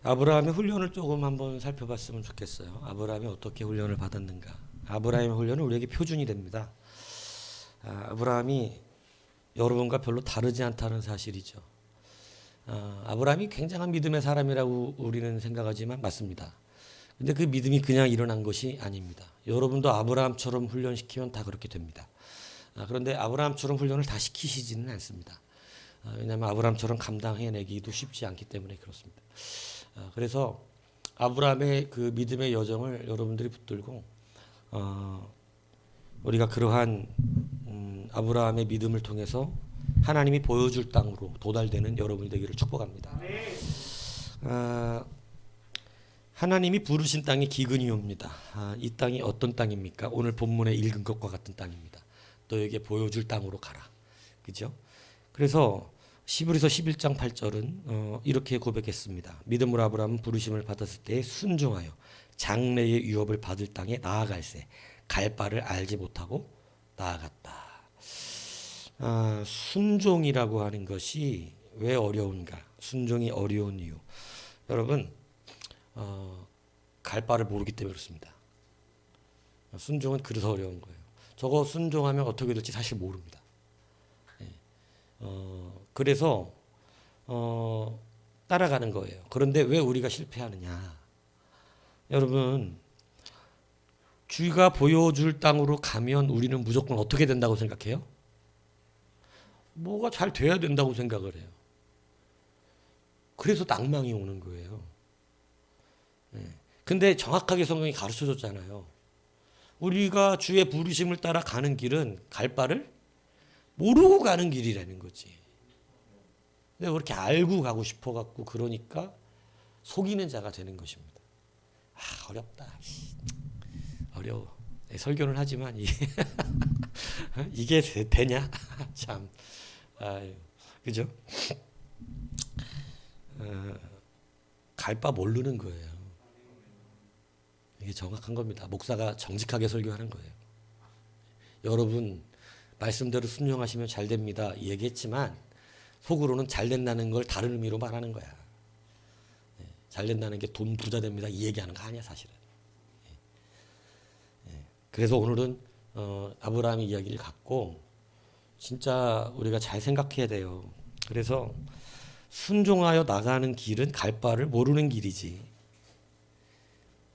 아브라함의 훈련을 조금 한번 살펴봤으면 좋겠어요. 아브라함이 어떻게 훈련을 받았는가. 아브라함의 훈련은 우리에게 표준이 됩니다. 아브라함이 여러분과 별로 다르지 않다는 사실이죠. 아브라함이 굉장한 믿음의 사람이라고 우리는 생각하지만 맞습니다. 근데 그 믿음이 그냥 일어난 것이 아닙니다. 여러분도 아브라함처럼 훈련시키면 다 그렇게 됩니다. 그런데 아브라함처럼 훈련을 다 시키시지는 않습니다. 왜냐하면 아브라함처럼 감당해내기도 쉽지 않기 때문에 그렇습니다. 그래서 아브라함의 그 믿음의 여정을 여러분들이 붙들고 우리가 그러한 아브라함의 믿음을 통해서 하나님이 보여줄 땅으로 도달되는 여러분이 되기를 축복합니다. 하나님이 부르신 땅이 기근이옵니다. 이 땅이 어떤 땅입니까? 오늘 본문에 읽은 것과 같은 땅입니다. 너에게 보여줄 땅으로 가라. 그죠? 그래서 히브리서 11장 8절은 이렇게 고백했습니다. 믿음으로 아브라함은 부르심을 받았을 때 순종하여 장래의 유업을 받을 땅에 나아갈세 갈 바를 알지 못하고 나아갔다. 순종이라고 하는 것이 왜 어려운가? 순종이 어려운 이유. 여러분 갈 바를 모르기 때문에 그렇습니다. 순종은 그래서 어려운 거예요. 저거 순종하면 어떻게 될지 사실 모릅니다. 그래서 따라가는 거예요. 그런데 왜 우리가 실패하느냐? 여러분 주가 보여줄 땅으로 가면 우리는 무조건 어떻게 된다고 생각해요? 뭐가 잘 돼야 된다고 생각을 해요. 그래서 낭망이 오는 거예요. 근데 정확하게 성경이 가르쳐 줬잖아요. 우리가 주의 부르심을 따라 가는 길은 갈 바를 모르고 가는 길이라는 거지. 근데 그렇게 알고 가고 싶어 갖고 그러니까 속이는 자가 되는 것입니다. 어렵다. 어려워. 설교는 하지만 이게 되냐? 참. 그죠? 갈 바 모르는 거예요. 이게 정확한 겁니다. 목사가 정직하게 설교하는 거예요. 여러분 말씀대로 순종하시면 잘 됩니다. 얘기했지만 속으로는 잘 된다는 걸 다른 의미로 말하는 거야. 잘 된다는 게 돈 부자 됩니다. 이 얘기하는 거 아니야 사실은. 그래서 오늘은 아브라함의 이야기를 갖고 진짜 우리가 잘 생각해야 돼요. 그래서 순종하여 나가는 길은 갈 바를 모르는 길이지.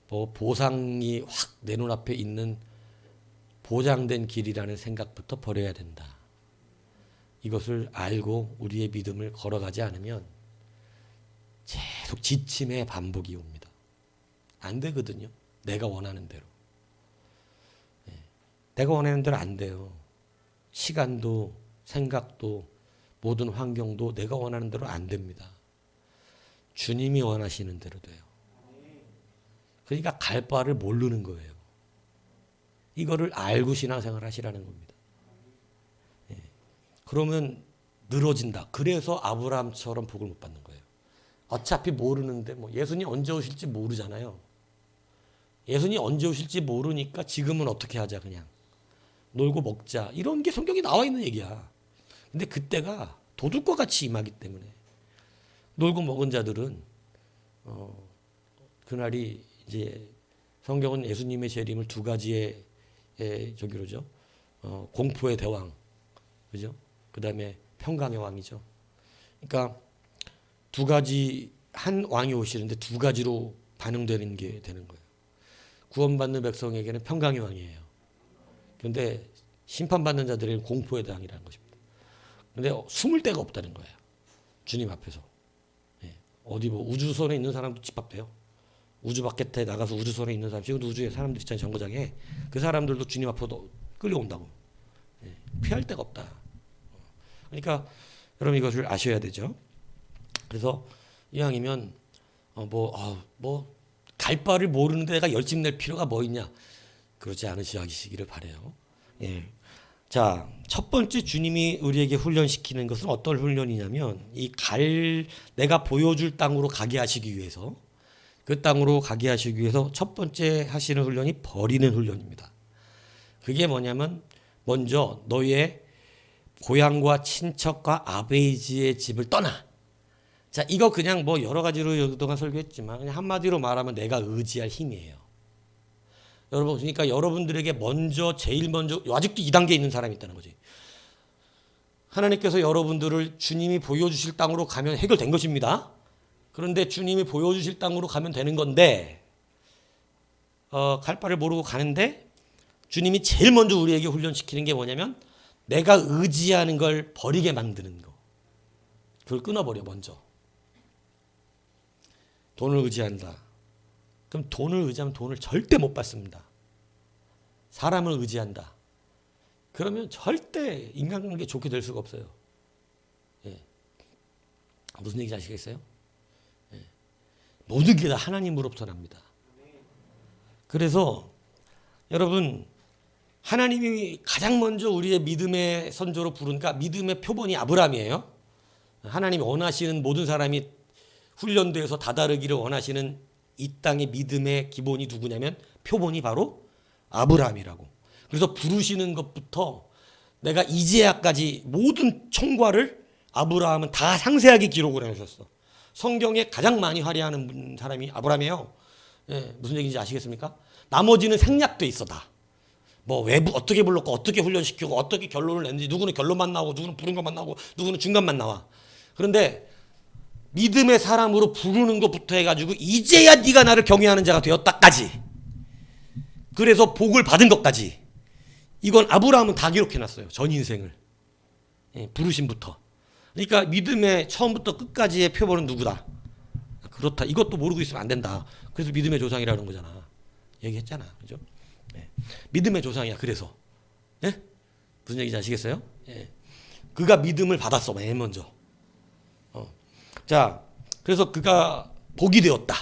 뭐 보상이 확 내 눈앞에 있는 보장된 길이라는 생각부터 버려야 된다. 이것을 알고 우리의 믿음을 걸어가지 않으면 계속 지침의 반복이 옵니다. 안 되거든요. 내가 원하는 대로. 내가 원하는 대로 안 돼요. 시간도 생각도 모든 환경도 내가 원하는 대로 안 됩니다. 주님이 원하시는 대로 돼요. 그러니까 갈 바를 모르는 거예요. 이거를 알고 신앙생활 하시라는 겁니다. 그러면 늘어진다. 그래서 아브라함처럼 복을 못 받는 거예요. 어차피 모르는데 뭐 예수님 언제 오실지 모르잖아요. 예수님 언제 오실지 모르니까 지금은 어떻게 하자 그냥. 놀고 먹자. 이런 게 성경에 나와 있는 얘기야. 근데 그때가 도둑과 같이 임하기 때문에 놀고 먹은 자들은 그날이 이제 성경은 예수님의 재림을 두 가지의 저기로죠. 공포의 대왕. 그죠? 그다음에 평강의 왕이죠. 그러니까 두 가지 한 왕이 오시는데 두 가지로 반영되는 게 되는 거예요. 구원받는 백성에게는 평강의 왕이에요. 그런데 심판받는 자들에게는 공포의 대왕이라는 것입니다. 그런데 숨을 데가 없다는 거예요. 주님 앞에서. 어디 뭐 우주선에 있는 사람도 집합돼요. 우주 바깥에 나가서 우주선에 있는 사람, 지금도 우주에 사람들 있잖아요. 정거장에. 그 사람들도 주님 앞으로 끌려온다고. 피할 데가 없다. 그러니까 여러분 이것을 아셔야 되죠. 그래서 이왕이면 갈 바를 모르는데 내가 열심 낼 필요가 뭐 있냐. 그러지 않으시기를 바라요. 자, 첫 번째 주님이 우리에게 훈련시키는 것은 어떤 훈련이냐면 내가 보여줄 땅으로 가게 하시기 위해서 그 땅으로 가게 하시기 위해서 첫 번째 하시는 훈련이 버리는 훈련입니다. 그게 뭐냐면 먼저 너의 고향과 친척과 아베이지의 집을 떠나 자, 이거 그냥 뭐 여러 가지로 그동안 설교했지만 그냥 한마디로 말하면 내가 의지할 힘이에요. 여러분, 그러니까 여러분들에게 먼저 제일 먼저 아직도 2단계에 있는 사람이 있다는 거지. 하나님께서 여러분들을 주님이 보여주실 땅으로 가면 해결된 것입니다. 그런데 주님이 보여주실 땅으로 가면 되는 건데 갈 바를 모르고 가는데 주님이 제일 먼저 우리에게 훈련시키는 게 뭐냐면 내가 의지하는 걸 버리게 만드는 거. 그걸 끊어버려 먼저. 돈을 의지한다. 그럼 돈을 의지하면 돈을 절대 못 받습니다. 사람을 의지한다. 그러면 절대 인간관계 좋게 될 수가 없어요. 예. 무슨 얘기인지 아시겠어요? 예. 모든 게 다 하나님으로부터 납니다. 그래서 여러분 하나님이 가장 먼저 우리의 믿음의 선조로 부르니까 믿음의 표본이 아브라함이에요. 하나님이 원하시는 모든 사람이 훈련되어서 다다르기를 원하시는 이 땅의 믿음의 기본이 누구냐면 표본이 바로 아브라함이라고. 그래서 부르시는 것부터 내가 이제야까지 모든 총괄을 아브라함은 다 상세하게 기록을 해주셨어. 성경에 가장 많이 할애하는 사람이 아브라함이에요. 예, 무슨 얘기인지 아시겠습니까? 나머지는 생략돼 있어 다. 뭐 외부 어떻게 불렀고 어떻게 훈련시키고 어떻게 결론을 냈는지 누구는 결론만 나오고 누구는 부른 것만 나오고 누구는 중간만 나와. 그런데 믿음의 사람으로 부르는 것부터 해가지고 이제야 네가 나를 경외하는 자가 되었다까지, 그래서 복을 받은 것까지, 이건 아브라함은 다 기록해놨어요. 전 인생을. 예, 부르심부터. 그러니까 믿음의 처음부터 끝까지의 표본은 누구다. 그렇다. 이것도 모르고 있으면 안 된다. 그래서 믿음의 조상이라는 거잖아. 얘기했잖아. 그죠? 예. 믿음의 조상이야. 그래서. 예? 무슨 얘기인지 아시겠어요? 예. 그가 믿음을 받았어. 맨 먼저. 자, 그래서 그가 복이 되었다.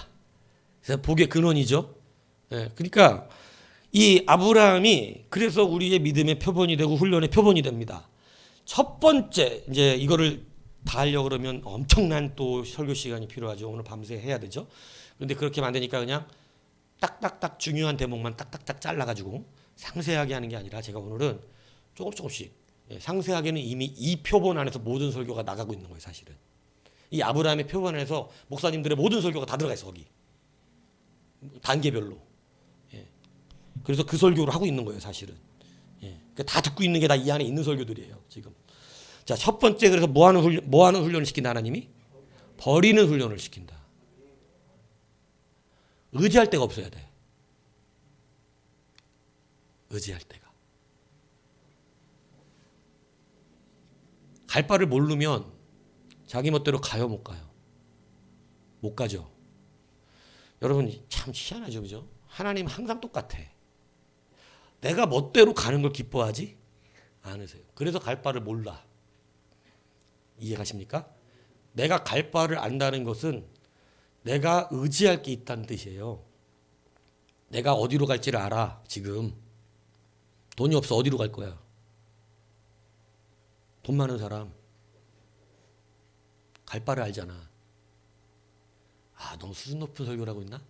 그래서 복의 근원이죠. 예. 그러니까 이 아브라함이 그래서 우리의 믿음의 표본이 되고 훈련의 표본이 됩니다. 첫 번째, 이제 이거를 다 하려고 그러면 엄청난 또 설교 시간이 필요하죠. 오늘 밤새 해야 되죠. 그런데 그렇게 만드니까 그냥 딱딱딱 중요한 대목만 딱딱딱 잘라가지고 상세하게 하는 게 아니라 제가 오늘은 조금씩, 상세하게는 이미 이 표본 안에서 모든 설교가 나가고 있는 거예요. 사실은 이 아브라함의 표본 안에서 목사님들의 모든 설교가 다 들어가 있어. 거기 단계별로. 그래서 그 설교를 하고 있는 거예요. 사실은 다 듣고 있는 게 다 이 안에 있는 설교들이에요. 지금. 자, 첫 번째, 그래서 뭐 하는 훈련을 시킨다. 하나님이 버리는 훈련을 시킨다. 의지할 데가 없어야 돼. 의지할 데가. 갈 바를 모르면 자기 멋대로 가요, 못 가요? 못 가죠. 여러분 참 희한하죠, 그죠? 하나님 항상 똑같아. 내가 멋대로 가는 걸 기뻐하지 않으세요. 그래서 갈 바를 몰라. 이해가십니까? 내가 갈 바를 안다는 것은 내가 의지할 게 있다는 뜻이에요. 내가 어디로 갈지를 알아. 지금 돈이 없어. 어디로 갈 거야? 돈 많은 사람 갈 바를 알잖아. 아, 너무 수준 높은 설교를 하고 있나?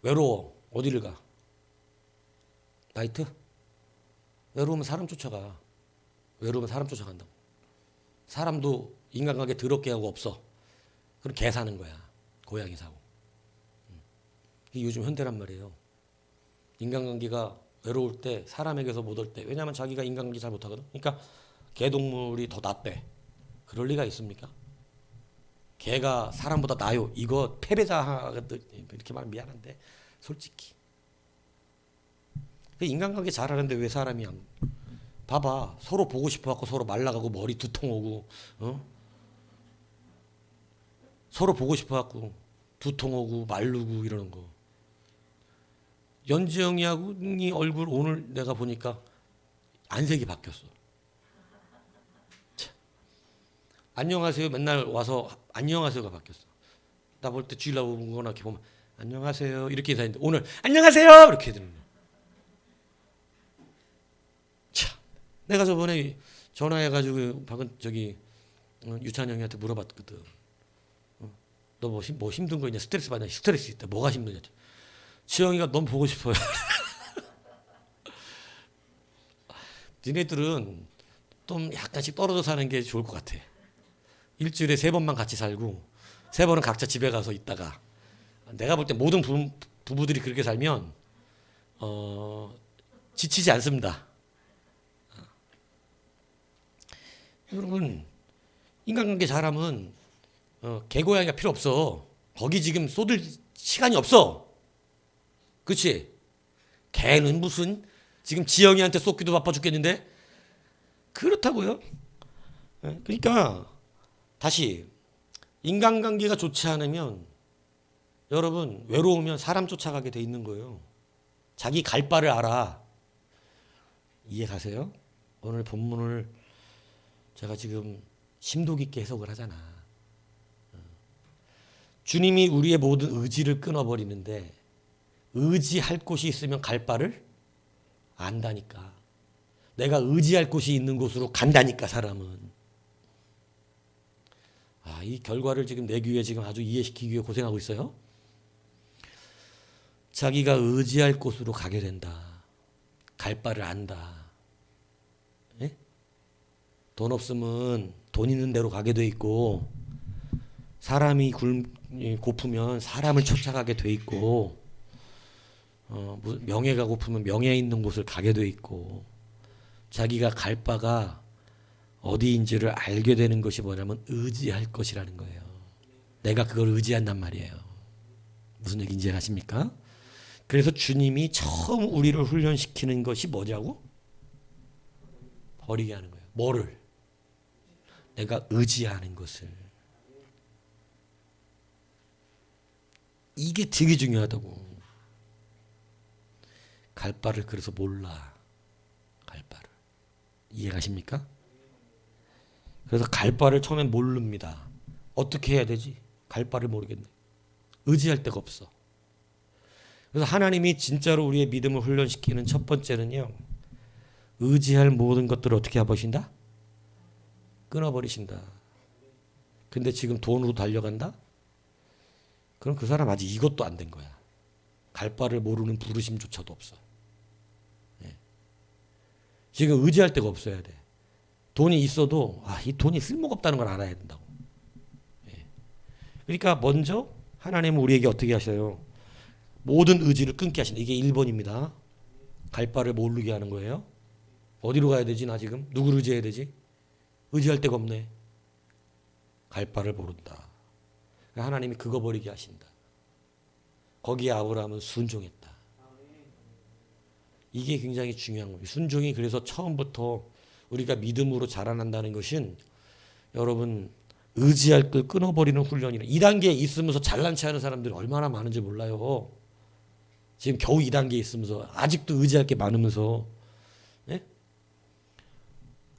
외로워. 어디를 가? 나이트? 외로우면 사람 쫓아가. 외로우면 사람 쫓아간다고. 사람도 인간관계 더럽게 하고 없어. 그럼 개 사는 거야. 고양이 사고. 이게 요즘 현대란 말이에요. 인간관계가 외로울 때, 사람에게서 못 올 때. 왜냐하면 자기가 인간관계 잘 못하거든. 그러니까 개동물이 더 낫대. 그럴 리가 있습니까? 개가 사람보다 나요. 이거 패배자 이렇게 말하면 미안한데 솔직히 인간관계 잘하는데 왜 사람이 안 봐봐. 서로 보고 싶어갖고 서로 말라가고 머리 두통 오고 서로 보고 싶어갖고 두통 오고 말르고 이러는 거. 연지영이하고 이 얼굴 오늘 내가 보니까 안색이 바뀌었어. 참. 안녕하세요 맨날 와서 안녕하세요가 바뀌었어. 나 볼 때 주일날 오거나 이렇게 보면 안녕하세요 이렇게 인사했는데 오늘 안녕하세요 이렇게 되는 거야. 참, 내가 저번에 전화해가지고 유찬 형한테 물어봤거든. 너 뭐 힘든 거 있냐? 스트레스 받냐? 스트레스 있다. 뭐가 힘드냐? 지영이가 너무 보고 싶어요. 니네들은 좀 약간씩 떨어져 사는 게 좋을 것 같아. 일주일에 3번만 같이 살고 3번은 각자 집에 가서 있다가 내가 볼 때 모든 부부들이 그렇게 살면 지치지 않습니다. 여러분 인간관계 잘하면 개고양이가 필요 없어. 거기 지금 쏟을 시간이 없어. 그렇지? 개는 무슨 지금 지영이한테 쏟기도 바빠 죽겠는데 그렇다고요. 그러니까 다시 인간관계가 좋지 않으면 여러분 외로우면 사람 쫓아가게 돼 있는 거예요. 자기 갈 바를 알아. 이해 가세요? 오늘 본문을 제가 지금 심도 깊게 해석을 하잖아. 주님이 우리의 모든 의지를 끊어버리는데 의지할 곳이 있으면 갈 바를 안다니까. 내가 의지할 곳이 있는 곳으로 간다니까 사람은. 이 결과를 지금 내기 위해 지금 아주 이해시키기 위해 고생하고 있어요. 자기가 의지할 곳으로 가게 된다. 갈 바를 안다. 예? 돈 없으면 돈 있는 데로 가게 돼 있고 사람이 고프면 사람을 쫓아가게 돼 있고 명예가 고프면 명예 있는 곳을 가게 돼 있고 자기가 갈 바가 어디인지를 알게 되는 것이 뭐냐면 의지할 것이라는 거예요. 내가 그걸 의지한단 말이에요. 무슨 얘기인지 아십니까? 그래서 주님이 처음 우리를 훈련시키는 것이 뭐냐고? 버리게 하는 거예요. 뭐를? 내가 의지하는 것을. 이게 되게 중요하다고. 갈 바를 그래서 몰라. 갈 바를. 이해가십니까? 그래서 갈 바를 처음엔 모릅니다. 어떻게 해야 되지? 갈 바를 모르겠네. 의지할 데가 없어. 그래서 하나님이 진짜로 우리의 믿음을 훈련시키는 첫 번째는요. 의지할 모든 것들을 어떻게 해버리신다? 끊어버리신다. 근데 지금 돈으로 달려간다? 그럼 그 사람 아직 이것도 안 된 거야. 갈 바를 모르는 부르심조차도 없어. 지금 의지할 데가 없어야 돼. 돈이 있어도 이 돈이 쓸모가 없다는 걸 알아야 된다고. 그러니까 먼저 하나님은 우리에게 어떻게 하셔요? 모든 의지를 끊게 하신다. 이게 1번입니다. 갈 바를 모르게 하는 거예요. 어디로 가야 되지 나 지금? 누구를 의지해야 되지? 의지할 데가 없네. 갈 바를 모른다. 하나님이 그거 버리게 하신다. 거기에 아브라함은 순종했다. 이게 굉장히 중요한 거예요. 순종이 그래서 처음부터 우리가 믿음으로 자라난다는 것은 여러분 의지할 걸 끊어버리는 훈련이라. 2단계에 있으면서 잘난 체 하는 사람들이 얼마나 많은지 몰라요. 지금 겨우 2단계에 있으면서 아직도 의지할 게 많으면서 예?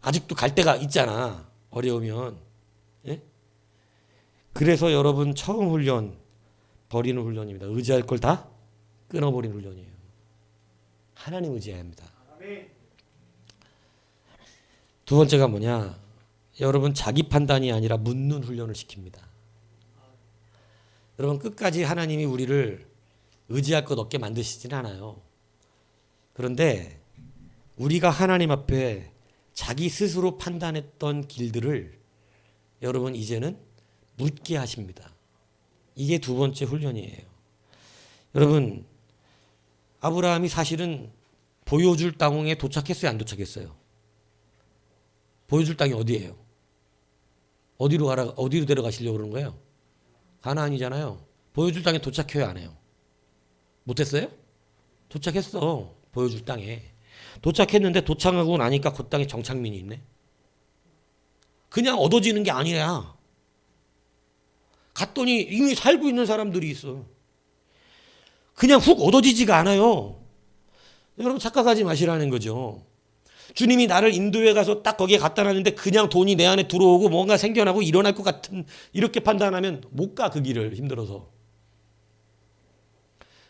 아직도 갈 데가 있잖아. 어려우면. 예? 그래서 여러분 처음 훈련 버리는 훈련입니다. 의지할 걸 다 끊어버리는 훈련이에요. 하나님 의지해야 합니다. 두 번째가 뭐냐? 여러분 자기 판단이 아니라 묻는 훈련을 시킵니다. 여러분 끝까지 하나님이 우리를 의지할 것 없게 만드시진 않아요. 그런데 우리가 하나님 앞에 자기 스스로 판단했던 길들을 여러분 이제는 묻게 하십니다. 이게 두 번째 훈련이에요. 여러분 아브라함이 사실은 보여줄 땅에 도착했어요? 안 도착했어요? 보여줄 땅이 어디예요? 어디로 데려가시려고 그러는 거예요? 가나안이잖아요. 보여줄 땅에 도착해요? 안 해요? 못했어요? 도착했어. 보여줄 땅에. 도착했는데 도착하고 나니까 그 땅에 정착민이 있네. 그냥 얻어지는 게 아니라 갔더니 이미 살고 있는 사람들이 있어. 그냥 훅 얻어지지가 않아요. 여러분 착각하지 마시라는 거죠. 주님이 나를 인도에 가서 딱 거기에 갖다 놨는데 그냥 돈이 내 안에 들어오고 뭔가 생겨나고 일어날 것 같은 이렇게 판단하면 못 가. 그 길을 힘들어서.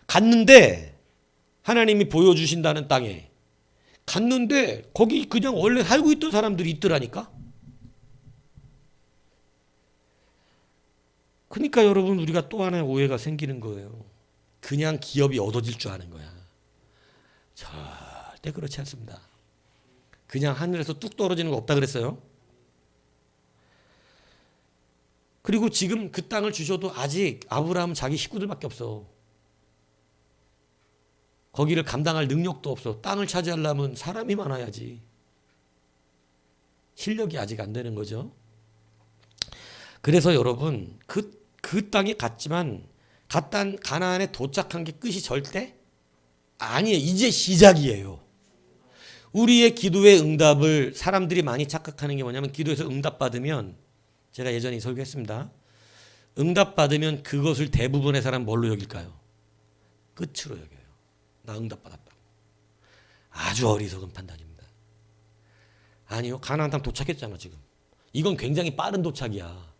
갔는데 하나님이 보여주신다는 땅에 갔는데 거기 그냥 원래 살고 있던 사람들이 있더라니까. 그러니까 여러분 우리가 또 하나의 오해가 생기는 거예요. 그냥 기업이 얻어질 줄 아는 거야. 절대 그렇지 않습니다. 그냥 하늘에서 뚝 떨어지는 거 없다 그랬어요. 그리고 지금 그 땅을 주셔도 아직 아브라함은 자기 식구들밖에 없어. 거기를 감당할 능력도 없어. 땅을 차지하려면 사람이 많아야지. 실력이 아직 안 되는 거죠. 그래서 여러분 그 땅에 갔지만 가나안에 도착한 게 끝이 절대 아니에요. 이제 시작이에요. 우리의 기도의 응답을 사람들이 많이 착각하는 게 뭐냐면 기도에서 응답받으면 제가 예전에 설교했습니다. 응답받으면 그것을 대부분의 사람 뭘로 여길까요? 끝으로 여겨요. 나 응답받았다고. 아주 어리석은 판단입니다. 아니요. 가나안 땅 도착했잖아 지금. 이건 굉장히 빠른 도착이야.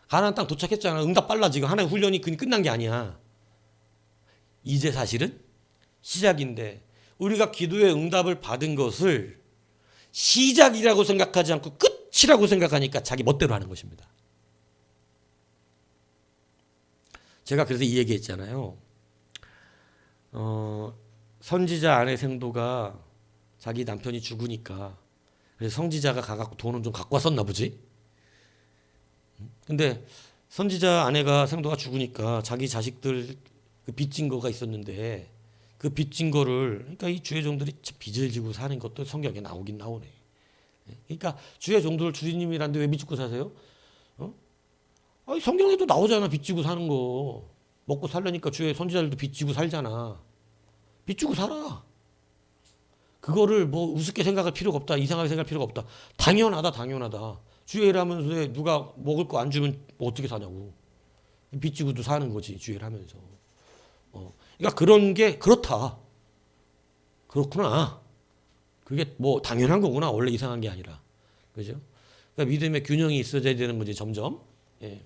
가나안 땅 도착했잖아. 응답 빨라 지금. 하나의 훈련이 끝난 게 아니야. 이제 사실은 시작인데 우리가 기도의 응답을 받은 것을 시작이라고 생각하지 않고 끝이라고 생각하니까 자기 멋대로 하는 것입니다. 제가 그래서 이 얘기했잖아요. 선지자 아내 생도가 자기 남편이 죽으니까 그래서 성지자가 가갖고 돈은 좀 갖고 왔었나 보지. 근데 선지자 아내가 생도가 죽으니까 자기 자식들 그 빚진 거가 있었는데 그 빚진 거를 그러니까 이 주의 종들이 빚을 지고 사는 것도 성경에 나오긴 나오네. 그러니까 주의 종들 주님이란데 왜 빚지고 사세요? 아니, 성경에도 나오잖아. 빚지고 사는 거. 먹고 살려니까 주의 선지자들도 빚지고 살잖아. 빚지고 살아. 그거를 뭐 우습게 생각할 필요가 없다. 이상하게 생각할 필요가 없다. 당연하다. 당연하다. 주의라면서 누가 먹을 거 안 주면 뭐 어떻게 사냐고. 빚지고도 사는 거지. 주의라면서. 그러니까 그런 게 그렇다. 그렇구나. 그게 뭐 당연한 거구나. 원래 이상한 게 아니라. 그죠? 그러니까 믿음의 균형이 있어야 되는 거지 점점. 예.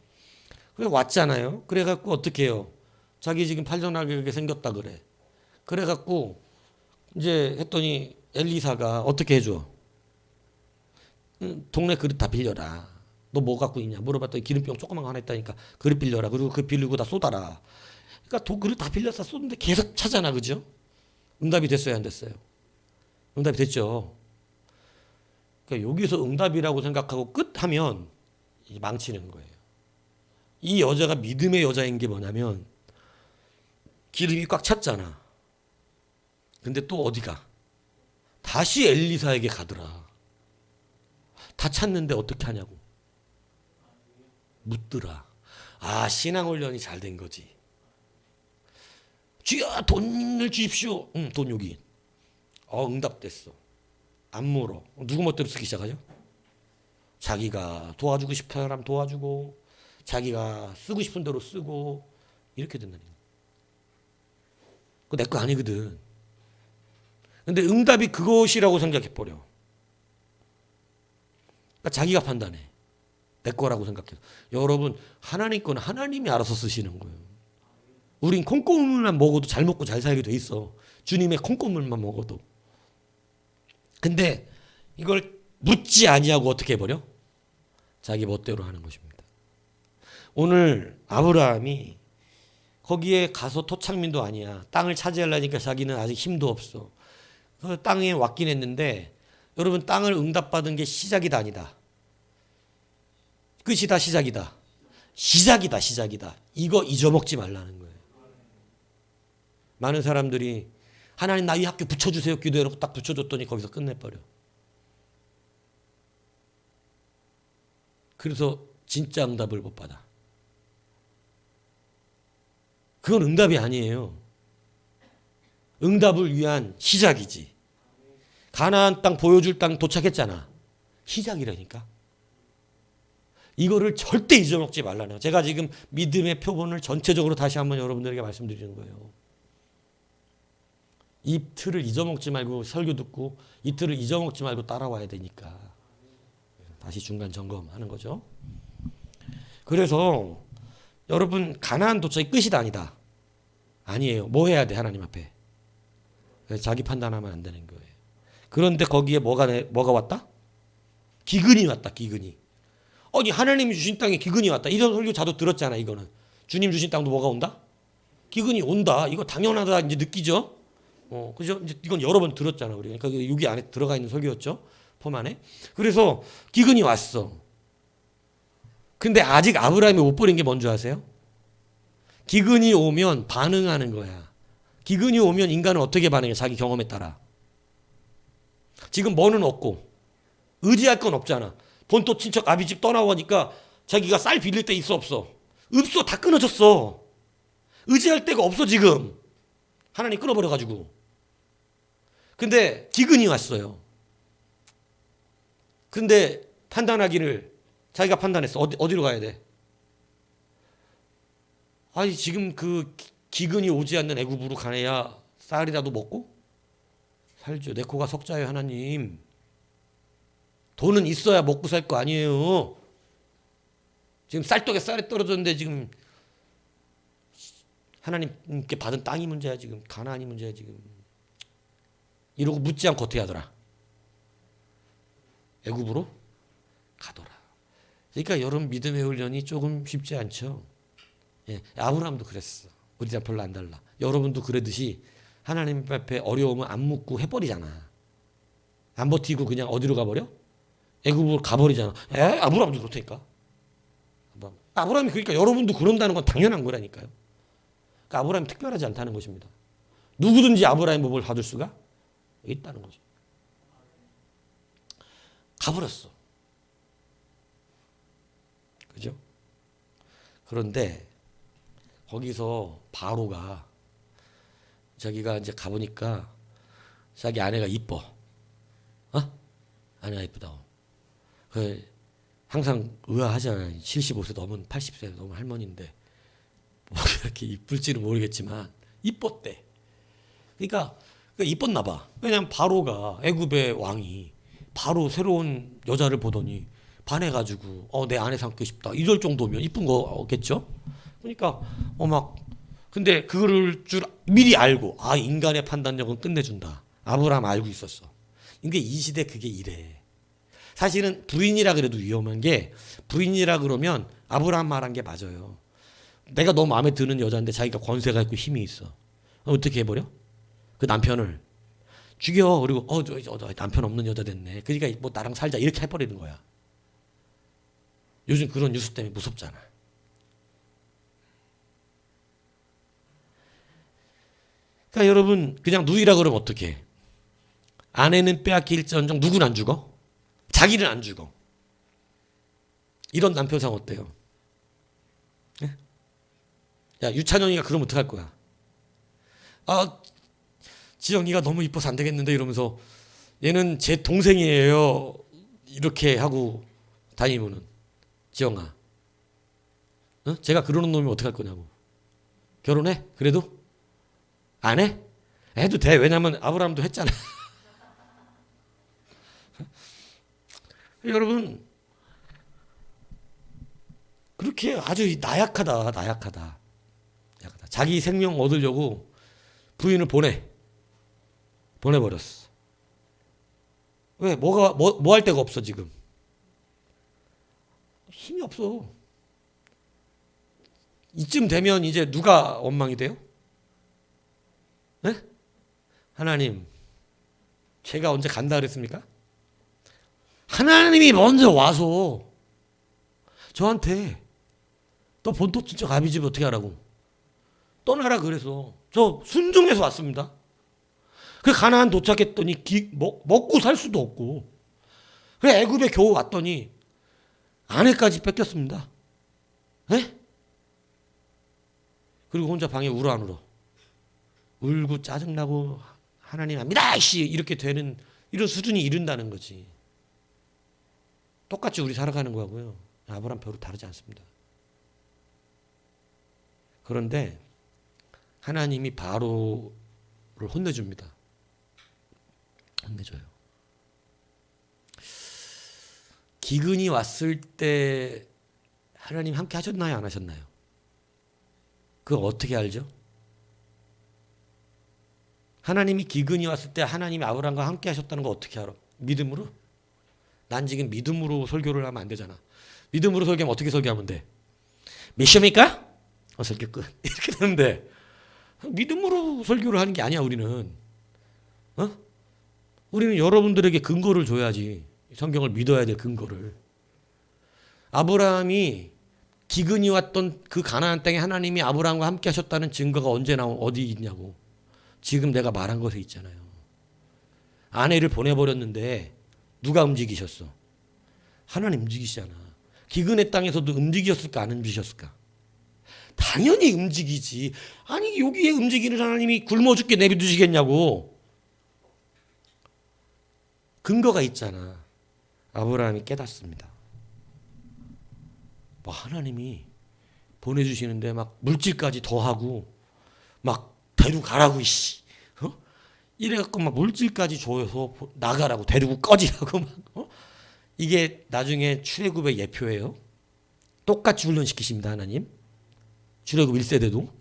그래 왔잖아요. 그래갖고 어떻게 해요? 자기 지금 팔정나게 생겼다 그래. 그래갖고 이제 했더니 엘리사가 어떻게 해줘? 동네 그릇 다 빌려라. 너 뭐 갖고 있냐? 물어봤더니 기름병 조그만 거 하나 있다니까. 그릇 빌려라. 그리고 그 빌리고 다 쏟아라. 그러니까 그릇 다 빌려서 쏟는데 계속 차잖아. 그죠? 응답이 됐어요? 안 됐어요? 응답이 됐죠. 그러니까 여기서 응답이라고 생각하고 끝하면 망치는 거예요. 이 여자가 믿음의 여자인 게 뭐냐면 기름이 꽉 찼잖아. 근데 또 어디가? 다시 엘리사에게 가더라. 다 찼는데 어떻게 하냐고. 묻더라. 아, 신앙훈련이 잘 된 거지. 주여 돈을 주십시오. 응, 돈 여기. 응답됐어. 안 물어. 누구 멋대로 쓰기 시작하죠? 자기가 도와주고 싶은 사람 도와주고 자기가 쓰고 싶은 대로 쓰고 이렇게 된다는 거예요. 그거 내 거 아니거든. 근데 응답이 그것이라고 생각해버려. 그러니까 자기가 판단해. 내 거라고 생각해서. 여러분 하나님 거는 하나님이 알아서 쓰시는 거예요. 우린 콩고물만 먹어도 잘 먹고 잘 살게 돼 있어. 주님의 콩고물만 먹어도. 근데 이걸 묻지 아니하고 어떻게 해버려? 자기 멋대로 하는 것입니다. 오늘 아브라함이 거기에 가서 토착민도 아니야. 땅을 차지하려니까 자기는 아직 힘도 없어. 그 땅에 왔긴 했는데 여러분 땅을 응답받은 게 시작이다 아니다. 끝이다 시작이다. 시작이다 시작이다. 이거 잊어먹지 말라는 거예요. 많은 사람들이 하나님 나 이 학교 붙여주세요 기도해놓고 딱 붙여줬더니 거기서 끝내버려. 그래서 진짜 응답을 못 받아. 그건 응답이 아니에요. 응답을 위한 시작이지. 가나안 땅 보여줄 땅 도착했잖아. 시작이라니까. 이거를 절대 잊어먹지 말라는 거예요. 제가 지금 믿음의 표본을 전체적으로 다시 한번 여러분들에게 말씀드리는 거예요. 이 틀을 잊어먹지 말고 설교 듣고 이 틀을 잊어먹지 말고 따라와야 되니까 다시 중간 점검하는 거죠. 그래서 여러분 가나안 도착이 끝이 아니다. 아니에요. 뭐 해야 돼 하나님 앞에? 자기 판단하면 안 되는 거예요. 그런데 거기에 뭐가 왔다? 기근이 왔다. 기근이. 아니 하나님이 주신 땅에 기근이 왔다. 이런 설교 자도 들었잖아. 이거는 주님 주신 땅도 뭐가 온다? 기근이 온다. 이거 당연하다 이제 느끼죠. 그죠? 이제 이건 여러 번 들었잖아 우리. 그러니까 여기 안에 들어가 있는 설교였죠. 폼 안에. 그래서 기근이 왔어. 근데 아직 아브라함이 못 버린 게 뭔지 아세요? 기근이 오면 반응하는 거야. 기근이 오면 인간은 어떻게 반응해? 자기 경험에 따라. 지금 뭐는 없고 의지할 건 없잖아. 본토 친척 아비집 떠나오니까 자기가 쌀 빌릴 때 있어 없어? 없어. 다 끊어졌어. 의지할 데가 없어 지금. 하나님 끊어버려가지고. 근데 기근이 왔어요. 근데 판단하기를 자기가 판단했어. 어디로 가야 돼? 아니 지금 그 기근이 오지 않는 애굽으로 가내야 쌀이라도 먹고 살죠. 내 코가 석자예요 하나님. 돈은 있어야 먹고 살 거 아니에요. 지금 쌀떡에 쌀이 떨어졌는데 지금 하나님께 받은 땅이 문제야 지금. 가나안이 문제야 지금. 이러고 묻지 않고 어떻게 하더라? 애굽으로 가더라. 그러니까 여러분 믿음의 훈련이 조금 쉽지 않죠. 예, 아브라함도 그랬어. 우리랑 별로 안 달라. 여러분도 그러듯이 하나님 앞에 어려우면 안 묻고 해버리잖아. 안 버티고 그냥 어디로 가버려? 애굽으로 가버리잖아. 아브라함도 그렇다니까. 아브라함이 그러니까 여러분도 그런다는 건 당연한 거라니까요. 그러니까 아브라함이 특별하지 않다는 것입니다. 누구든지 아브라함의 법을 받을 수가 있다는 거죠. 가버렸어. 그죠? 그런데 거기서 바로가 자기가 이제 가보니까 자기 아내가 이뻐. 아내가 이쁘다고. 그 항상 의아하잖아요. 75세 넘은 80세 넘은 할머니인데 뭐 이렇게 이쁠지는 모르겠지만 이뻤대. 그러니까 이뻤나 봐. 왜냐면 바로가 애굽의 왕이 바로 새로운 여자를 보더니 반해가지고 내 아내 삼고 싶다 이럴 정도면 이쁜 거겠죠. 그러니까 막 근데 그거를 줄 미리 알고 인간의 판단력은 끝내준다. 아브라함 알고 있었어. 근데 이 시대 그게 이래. 사실은 부인이라 그래도 위험한 게 부인이라 그러면 아브라함 말한 게 맞아요. 내가 너무 마음에 드는 여자인데 자기가 권세가 있고 힘이 있어. 어떻게 해버려? 그 남편을 죽여. 그리고 저 남편 없는 여자 됐네. 그러니까 뭐 나랑 살자 이렇게 해버리는 거야. 요즘 그런 뉴스 때문에 무섭잖아. 그러니까 여러분 그냥 누이라 그러면 어떡해? 아내는 빼앗길지언정 누구는 안 죽어? 자기는 안 죽어. 이런 남편상 어때요? 네? 야 유찬영이가 그러면 어떡할 거야? 지영이가 너무 이뻐서 안 되겠는데 이러면서 얘는 제 동생이에요. 이렇게 하고 다니면은 지영아, 제가 그러는 놈이 어떡할 거냐고. 결혼해? 그래도? 안 해? 해도 돼. 왜냐면 아브라함도 했잖아. 여러분 그렇게 아주 나약하다. 자기 생명 얻으려고 부인을 보내버렸어. 왜? 뭐 할 데가 없어 지금. 힘이 없어. 이쯤 되면 이제 누가 원망이 돼요? 네? 하나님, 제가 언제 간다 그랬습니까? 하나님이 먼저 와서 저한테 너 본토 친척 아비집 어떻게 하라고 떠나라 그래서 저 순종해서 왔습니다. 그 가나안 도착했더니 먹고 살 수도 없고 그래 애굽에 겨우 왔더니 아내까지 뺏겼습니다. 네? 그리고 혼자 방에 울어 안 울어? 울고 짜증나고 하나님 압니다 이렇게 되는 이런 수준이 이른다는 거지. 똑같이 우리 살아가는 거고요. 아브라함 별로 다르지 않습니다. 그런데 하나님이 바로를 혼내줍니다. 혼내줘요. 기근이 왔을 때 하나님 함께 하셨나요? 안 하셨나요? 그거 어떻게 알죠? 하나님이 기근이 왔을 때 하나님이 아브라함과 함께 하셨다는 거 어떻게 알아? 믿음으로? 난 지금 믿음으로 설교를 하면 안 되잖아. 믿음으로 설교하면 어떻게 설교하면 돼? 미션입니까? 설교 끝. 이렇게 되는데 믿음으로 설교를 하는 게 아니야 우리는. 우리는 여러분들에게 근거를 줘야지. 성경을 믿어야 될 근거를. 아브라함이 기근이 왔던 그 가나안 땅에 하나님이 아브라함과 함께 하셨다는 증거가 언제 어디 있냐고. 지금 내가 말한 것에 있잖아요. 아내를 보내버렸는데 누가 움직이셨어? 하나님 움직이시잖아. 기근의 땅에서도 움직이셨을까 안 움직이셨을까? 당연히 움직이지. 아니 여기에 움직이는 하나님이 굶어 죽게 내비두시겠냐고. 근거가 있잖아. 아브라함이 깨닫습니다. 뭐 하나님이 보내주시는데 막 물질까지 더하고 막 데려가라고 이씨. 이래갖고 막 물질까지 줘서 나가라고 데리고 꺼지라고 막. 이게 나중에 출애굽의 예표예요. 똑같이 훈련시키십니다 하나님. 출애굽 1세대도.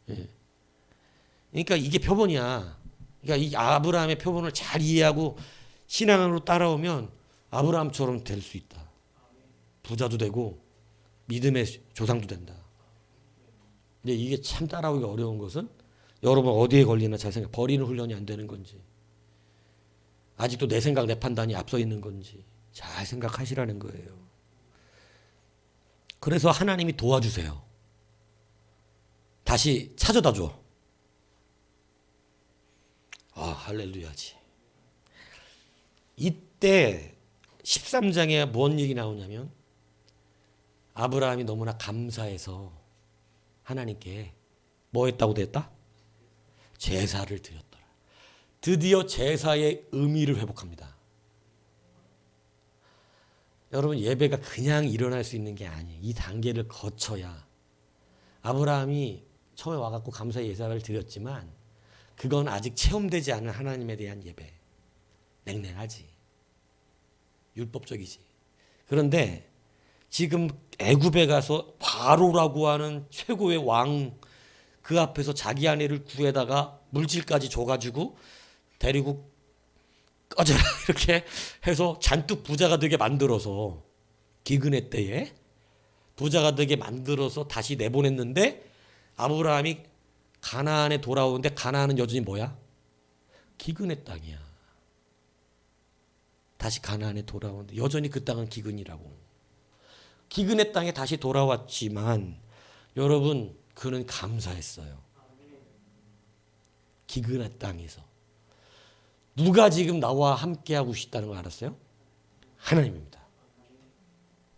예. 그러니까 이게 표본이야. 그러니까 이 아브라함의 표본을 잘 이해하고 신앙으로 따라오면 아브라함처럼 될 수 있다. 부자도 되고 믿음의 조상도 된다. 근데 이게 참 따라오기 어려운 것은 여러분 어디에 걸리나 잘 생각. 버리는 훈련이 안 되는 건지, 아직도 내 생각 내 판단이 앞서 있는 건지 잘 생각하시라는 거예요. 그래서 하나님이 도와주세요. 다시 찾아다 줘. 아, 할렐루야지. 이때 13장에 뭔 얘기 나오냐면 아브라함이 너무나 감사해서 하나님께 뭐 했다고 됐다? 제사를 드렸더라. 드디어 제사의 의미를 회복합니다. 여러분 예배가 그냥 일어날 수 있는 게 아니에요. 이 단계를 거쳐야. 아브라함이 처음에 와갖고 감사의 제사를 드렸지만 그건 아직 체험되지 않은 하나님에 대한 예배. 냉랭하지. 율법적이지. 그런데 지금 애굽에 가서 바로라고 하는 최고의 왕 그 앞에서 자기 아내를 구해다가 물질까지 줘가지고 데리고 꺼져라 이렇게 해서 잔뜩 부자가 되게 만들어서 기근의 때에 부자가 되게 만들어서 다시 내보냈는데 아브라함이 가나안에 돌아오는데 가나안은 여전히 뭐야? 기근의 땅이야. 다시 가나안에 돌아오는데 여전히 그 땅은 기근이라고. 기근의 땅에 다시 돌아왔지만 여러분 그는 감사했어요. 기근의 땅에서. 누가 지금 나와 함께하고 싶다는 걸 알았어요? 하나님입니다.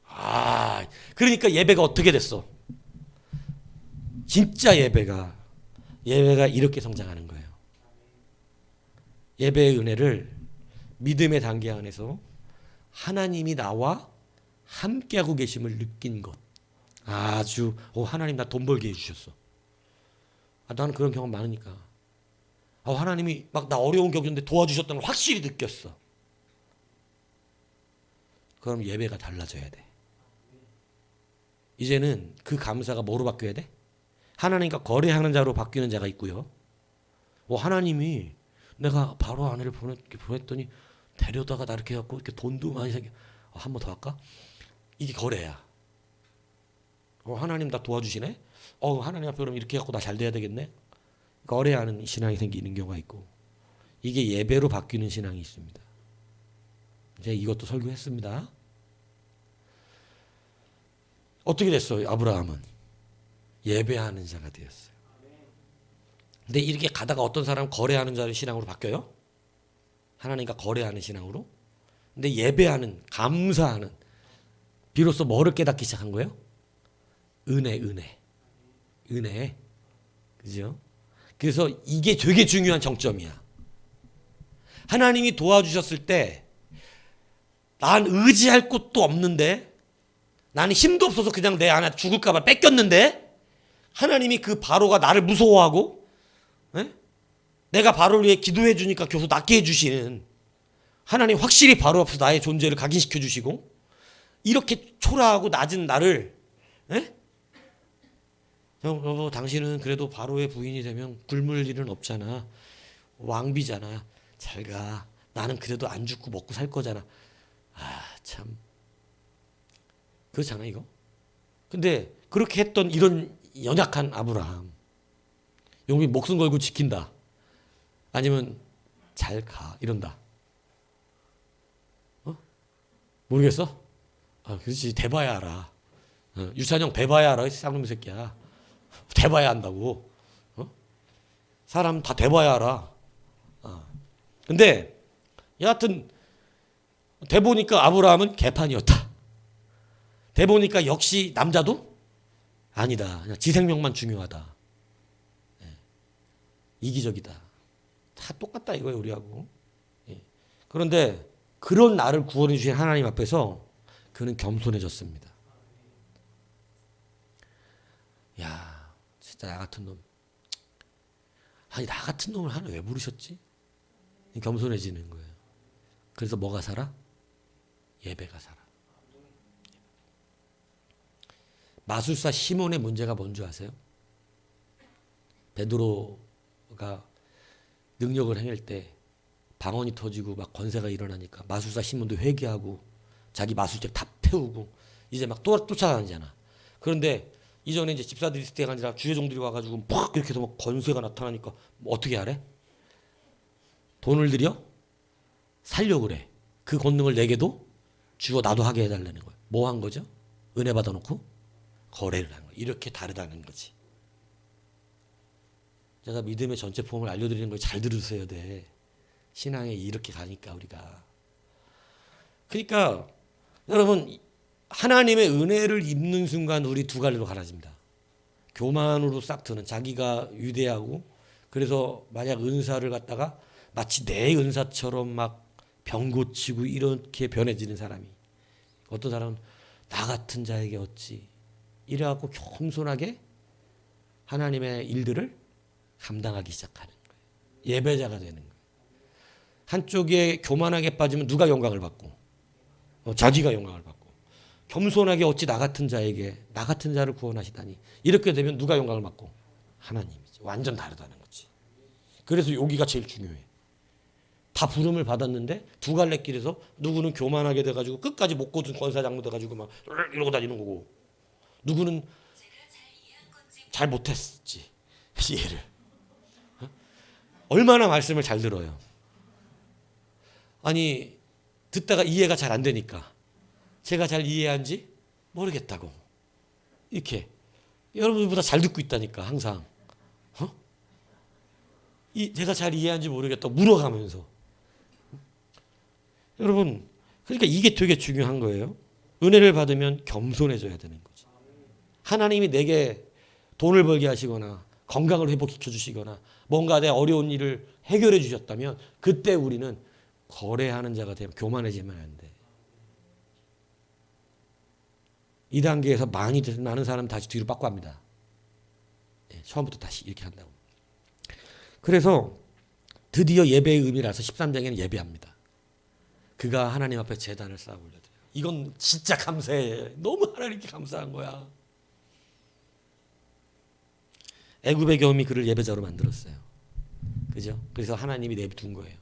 아, 그러니까 예배가 어떻게 됐어? 진짜 예배가 이렇게 성장하는 거예요. 예배의 은혜를 믿음의 단계 안에서 하나님이 나와 함께하고 계심을 느낀 것. 아주 하나님 나 돈 벌게 해주셨어. 나는 그런 경험 많으니까. 하나님이 막 나 어려운 경우인데 도와주셨다는 걸 확실히 느꼈어. 그럼 예배가 달라져야 돼. 이제는 그 감사가 뭐로 바뀌어야 돼? 하나님과 거래하는 자로 바뀌는 자가 있고요. 하나님이 내가 바로 아내를 보냈더니 데려다가 나 이렇게 해갖고 이렇게 돈도 많이 생겨. 한 번 더 할까? 이게 거래야. 하나님 나 도와주시네? 하나님 앞에 그럼 이렇게 해갖고 나 잘 돼야 되겠네? 거래하는 신앙이 생기는 경우가 있고, 이게 예배로 바뀌는 신앙이 있습니다. 이제 이것도 설교했습니다. 어떻게 됐어요? 아브라함은 예배하는 자가 되었어요. 근데 이렇게 가다가 어떤 사람은 거래하는 자의 신앙으로 바뀌어요? 하나님과 거래하는 신앙으로? 근데 예배하는, 감사하는, 비로소 뭐를 깨닫기 시작한 거예요? 은혜. 그죠? 그래서 이게 되게 중요한 정점이야. 하나님이 도와주셨을 때 난 의지할 곳도 없는데, 나는 힘도 없어서 그냥 내 아내 죽을까봐 뺏겼는데, 하나님이 그 바로가 나를 무서워하고, 내가 바로를 위해 기도해 주니까 계속 낫게 해주시는 하나님, 확실히 바로 앞에서 나의 존재를 각인시켜 주시고, 이렇게 초라하고 낮은 나를, 여보 당신은 그래도 바로의 부인이 되면 굶을 일은 없잖아. 왕비잖아. 잘 가. 나는 그래도 안 죽고 먹고 살 거잖아. 참 그렇잖아 이거. 근데 그렇게 했던 이런 연약한 아브라함, 용비 목숨 걸고 지킨다, 아니면 잘 가 이런다? 모르겠어? 아, 그렇지. 대봐야 알아. 유찬영 대봐야 알아. 쌍놈 새끼야. 대봐야 한다고. 사람 다 대봐야 알아. 근데 여하튼 대보니까 아브라함은 개판이었다. 대보니까 역시 남자도 아니다. 그냥 지 생명만 중요하다. 이기적이다. 다 똑같다 이거예요 우리하고. 그런데 그런 나를 구원해 주신 하나님 앞에서 그는 겸손해졌습니다. 야, 진짜 나 같은 놈. 아니 나 같은 놈을 하나 왜 부르셨지? 겸손해지는 거예요. 그래서 뭐가 살아? 예배가 살아. 마술사 시몬의 문제가 뭔지 아세요? 베드로가 능력을 행할 때 방언이 터지고 막 권세가 일어나니까 마술사 시몬도 회개하고 자기 마술책 다 태우고 이제 막 쫓아다니잖아. 그런데 이전에 이제 집사들이 있을 때가 아니라 주회종들이 와가지고 막 이렇게 해서 막 권세가 나타나니까 뭐 어떻게 하래? 돈을 들여 살려고 그래. 그 권능을 내게도 주어 나도 하게 해달라는 거야. 뭐 한 거죠? 은혜 받아놓고 거래를 한 거야. 이렇게 다르다는 거지. 제가 믿음의 전체 폼을 알려드리는 걸 잘 들으셔야 돼. 신앙에 이렇게 가니까 우리가. 그러니까 여러분 하나님의 은혜를 입는 순간 우리 두 갈래로 갈라집니다. 교만으로 싹 트는 자기가 위대하고 그래서 만약 은사를 갖다가 마치 내 은사처럼 막 병 고치고 이렇게 변해지는 사람이 어떤 사람은 나 같은 자에게 어찌 이래갖고 겸손하게 하나님의 일들을 감당하기 시작하는 거예요. 예배자가 되는 거예요. 한쪽에 교만하게 빠지면 누가 영광을 받고 자기가 영광을 받고 겸손하게 어찌 나 같은 자에게 나 같은 자를 구원하시다니 이렇게 되면 누가 영광을 받고 하나님이죠. 완전 다르다는 거지. 그래서 여기가 제일 중요해. 다 부름을 받았는데 두 갈래 길에서 누구는 교만하게 돼가지고 끝까지 못 거둔 권사장로 돼가지고 막 이러고 다니는 거고 누구는 잘 못했지 이해를. 얼마나 말씀을 잘 들어요. 아니 듣다가 이해가 잘 안 되니까 제가 잘 이해한지 모르겠다고 이렇게 여러분보다 잘 듣고 있다니까 항상 제가 잘 이해한지 모르겠다고 물어가면서 여러분 그러니까 이게 되게 중요한 거예요. 은혜를 받으면 겸손해져야 되는 거지. 하나님이 내게 돈을 벌게 하시거나 건강을 회복시켜 주시거나 뭔가 내 어려운 일을 해결해 주셨다면 그때 우리는 거래하는 자가 되면 교만해지면 안 돼. 이 단계에서 많은 사람 다시 뒤로 빠꾸 합니다. 처음부터 다시 이렇게 한다고. 그래서 드디어 예배의 의미를 알아서 13장에는 예배합니다. 그가 하나님 앞에 제단을 쌓아 올려드려요. 이건 진짜 감사해. 너무 하나님께 감사한 거야. 애굽의 경험이 그를 예배자로 만들었어요. 그죠? 그래서 하나님이 내비둔 거예요.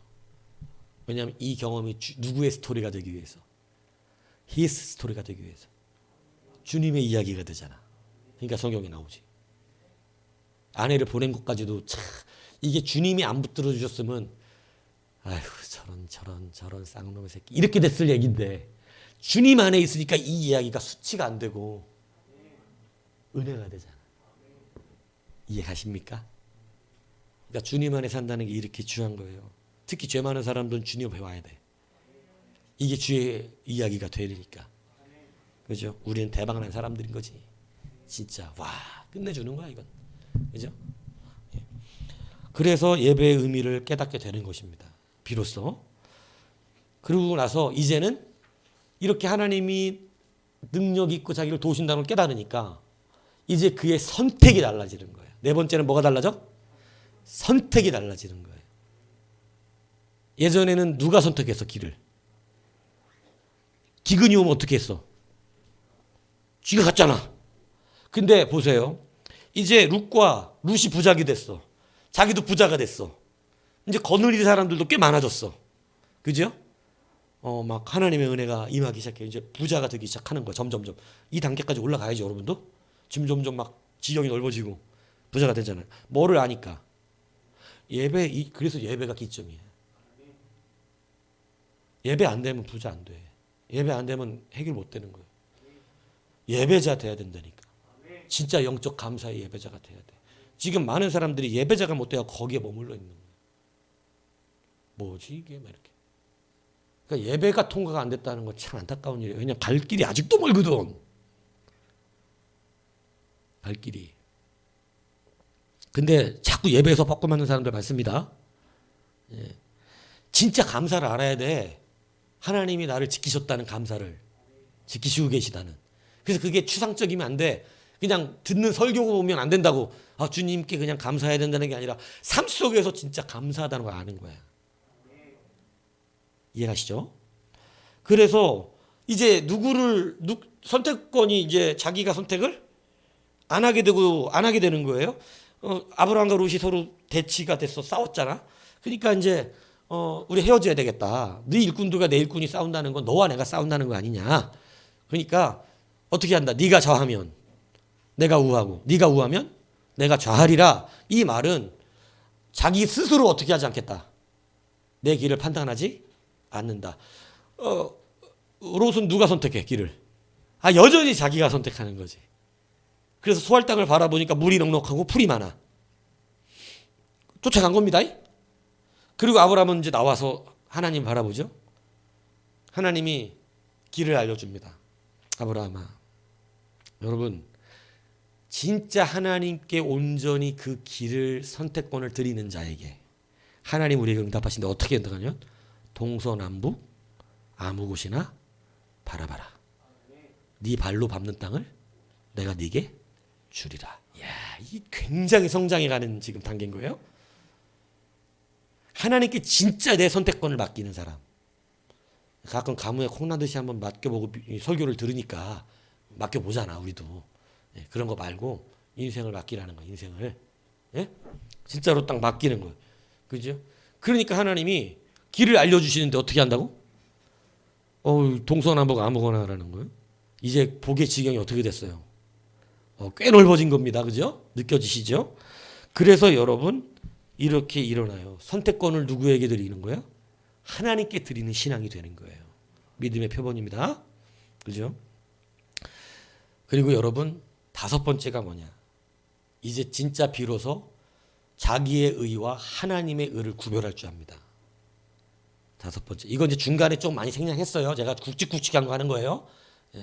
왜냐하면 이 경험이 누구의 스토리가 되기 위해서? His 스토리가 되기 위해서. 주님의 이야기가 되잖아. 그러니까 성경에 나오지. 아내를 보낸 것까지도 참 이게 주님이 안 붙들어 주셨으면 아휴 저런 쌍놈의 새끼 이렇게 됐을 얘기인데 주님 안에 있으니까 이 이야기가 수치가 안 되고 은혜가 되잖아. 이해 가십니까? 그러니까 주님 안에 산다는 게 이렇게 중요한 거예요. 특히 죄 많은 사람들은 주님 앞에 와야 돼. 이게 주의 이야기가 되니까. 그죠? 우리는 대박난 사람들인 거지. 진짜 와 끝내주는 거야 이건. 그죠? 그래서 예배의 의미를 깨닫게 되는 것입니다. 비로소. 그러고 나서 이제는 이렇게 하나님이 능력 있고 자기를 도우신다는 걸 깨달으니까 이제 그의 선택이 달라지는 거예요. 네 번째는 뭐가 달라져? 선택이 달라지는 거예요. 예전에는 누가 선택했어 길을? 기근이 오면 어떻게 했어? 쥐가 갔잖아. 근데 보세요. 이제 룻이 부작이 됐어. 자기도 부자가 됐어. 이제 거느릴 사람들도 꽤 많아졌어. 그죠? 막 하나님의 은혜가 임하기 시작해. 이제 부자가 되기 시작하는 거야. 점점점. 이 단계까지 올라가야지 여러분도. 지금 점점 막 지형이 넓어지고 부자가 되잖아요. 뭐를 아니까. 그래서 예배가 기점이에요. 예배 안 되면 부자 안 돼. 예배 안 되면 해결 못 되는 거예요. 예배자 돼야 된다니까. 진짜 영적 감사의 예배자가 돼야 돼. 지금 많은 사람들이 예배자가 못 돼서 거기에 머물러 있는 거예요. 뭐지 이게? 막 이렇게. 그러니까 예배가 통과가 안 됐다는 건 참 안타까운 일이에요. 왜냐하면 갈 길이 아직도 멀거든. 갈 길이. 근데 자꾸 예배에서 바꿔 맞는 사람들 많습니다. 예. 진짜 감사를 알아야 돼. 하나님이 나를 지키셨다는 감사를. 지키시고 계시다는. 그래서 그게 추상적이면 안 돼. 그냥 듣는 설교가 보면 안 된다고. 아, 주님께 그냥 감사해야 된다는 게 아니라 삶 속에서 진짜 감사하다는 걸 아는 거야. 이해가시죠? 그래서 이제 선택권이 이제 자기가 선택을 안 하게 되는 거예요. 아브라함과 롯이 서로 대치가 됐어. 싸웠잖아. 그러니까 이제 우리 헤어져야 되겠다. 네 일꾼들과 내 일꾼이 싸운다는 건 너와 내가 싸운다는 거 아니냐. 그러니까 어떻게 한다. 네가 좌하면 내가 우하고 네가 우하면 내가 좌하리라. 이 말은 자기 스스로 어떻게 하지 않겠다. 내 길을 판단하지 않는다. 롯은 누가 선택해 길을? 여전히 자기가 선택하는 거지. 그래서 소할 땅을 바라보니까 물이 넉넉하고 풀이 많아. 쫓아간 겁니다. 그리고 아브라함은 이제 나와서 하나님 바라보죠. 하나님이 길을 알려줍니다. 아브라함아, 여러분 진짜 하나님께 온전히 그 길을 선택권을 드리는 자에게 하나님 우리에게 응답하신데 어떻게 응답하냐면 동서남북 아무 곳이나 바라봐라. 네 발로 밟는 땅을 내가 네게 주리라. 이야, 이 굉장히 성장해가는 지금 단계인 거예요. 하나님께 진짜 내 선택권을 맡기는 사람. 가끔 가무에 콩나듯이 한번 맡겨보고 설교를 들으니까 맡겨보잖아 우리도. 그런 거 말고 인생을 맡기라는 거야. 인생을. 진짜로 딱 맡기는 거예요. 그죠? 그러니까 하나님이 길을 알려주시는데 어떻게 한다고? 동서남북 아무거나라는 거예요. 이제 복의 지경이 어떻게 됐어요? 꽤 넓어진 겁니다. 그죠? 느껴지시죠? 그래서 여러분 이렇게 일어나요. 선택권을 누구에게 드리는 거예요? 하나님께 드리는 신앙이 되는 거예요. 믿음의 표본입니다. 그죠? 그리고 여러분 다섯 번째가 뭐냐? 이제 진짜 비로소 자기의 의와 하나님의 의를 구별할 줄 압니다. 다섯 번째. 이건 이제 중간에 좀 많이 생략했어요. 제가 굵직굵직한 거 하는 거예요.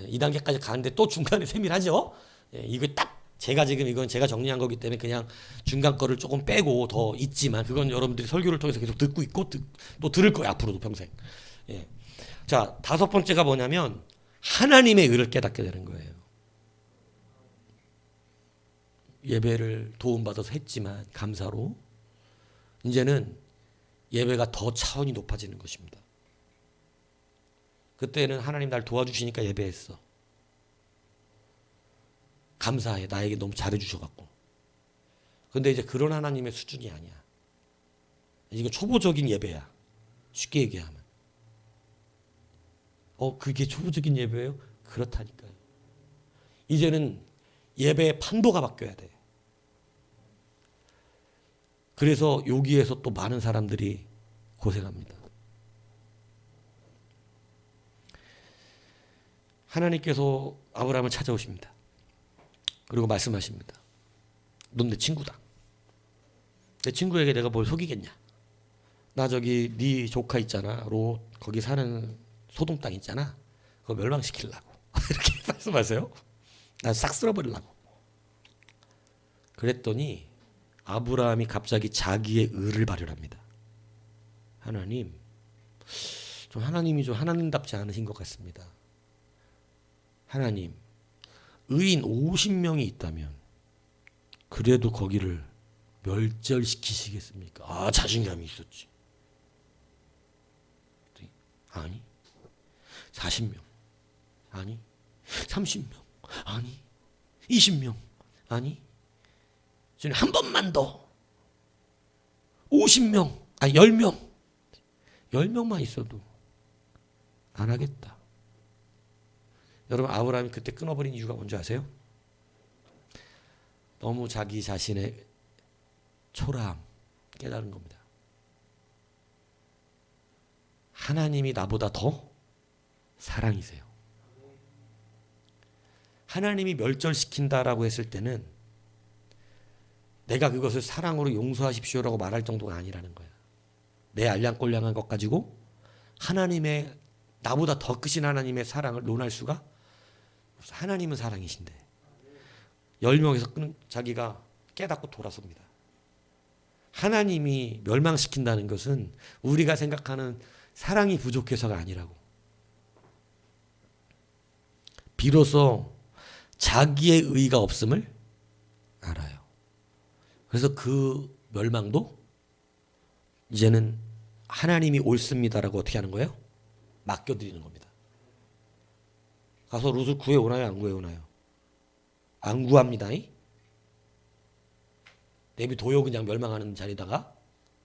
이 단계까지 가는데 또 중간에 세밀하죠? 이거 딱 제가 지금 이건 제가 정리한 거기 때문에 그냥 중간 거를 조금 빼고 더 있지만 그건 여러분들이 설교를 통해서 계속 듣고 있고 또 들을 거예요. 앞으로도 평생. 자, 다섯 번째가 뭐냐면 하나님의 의를 깨닫게 되는 거예요. 예배를 도움받아서 했지만 감사로 이제는 예배가 더 차원이 높아지는 것입니다. 그때는 하나님 날 도와주시니까 예배했어. 감사해. 나에게 너무 잘해주셔갖고. 근데 이제 그런 하나님의 수준이 아니야. 이거 초보적인 예배야. 쉽게 얘기하면. 그게 초보적인 예배예요? 그렇다니까요. 이제는 예배의 판도가 바뀌어야 돼. 그래서 여기에서 또 많은 사람들이 고생합니다. 하나님께서 아브라함을 찾아오십니다. 그리고 말씀하십니다. 넌 내 친구다. 내 친구에게 내가 뭘 속이겠냐. 나 저기 네 조카 있잖아. 롯 거기 사는 소돔 땅 있잖아. 그거 멸망시키려고. 이렇게 말씀하세요. 나 싹 쓸어버리려고. 그랬더니 아브라함이 갑자기 자기의 의를 발휘합니다. 하나님이 좀 하나님답지 않으신 것 같습니다. 하나님, 의인 50명이 있다면 그래도 거기를 멸절시키시겠습니까? 자신감이 있었지. 아니, 40명. 아니, 30명. 아니, 20명. 아니, 저는 한 번만 더. 50명. 10명. 10명만 있어도 안 하겠다. 여러분, 아브라함이 그때 끊어버린 이유가 뭔지 아세요? 너무 자기 자신의 초라함 깨달은 겁니다. 하나님이 나보다 더 사랑이세요. 하나님이 멸절시킨다라고 했을 때는 내가 그것을 사랑으로 용서하십시오라고 말할 정도가 아니라는 거야. 내 알량꼴량한 것 가지고 하나님의, 나보다 더 크신 하나님의 사랑을 논할 수가 없어. 하나님은 사랑이신데 10명에서 자기가 깨닫고 돌아섭니다. 하나님이 멸망시킨다는 것은 우리가 생각하는 사랑이 부족해서가 아니라고. 비로소 자기의 의가 없음을 알아요. 그래서 그 멸망도 이제는 하나님이 옳습니다라고 어떻게 하는 거예요? 맡겨드리는 겁니다. 가서 롯을 구해오나요? 안 구해오나요? 안 구합니다. 내비둬요. 그냥 멸망하는 자리다가.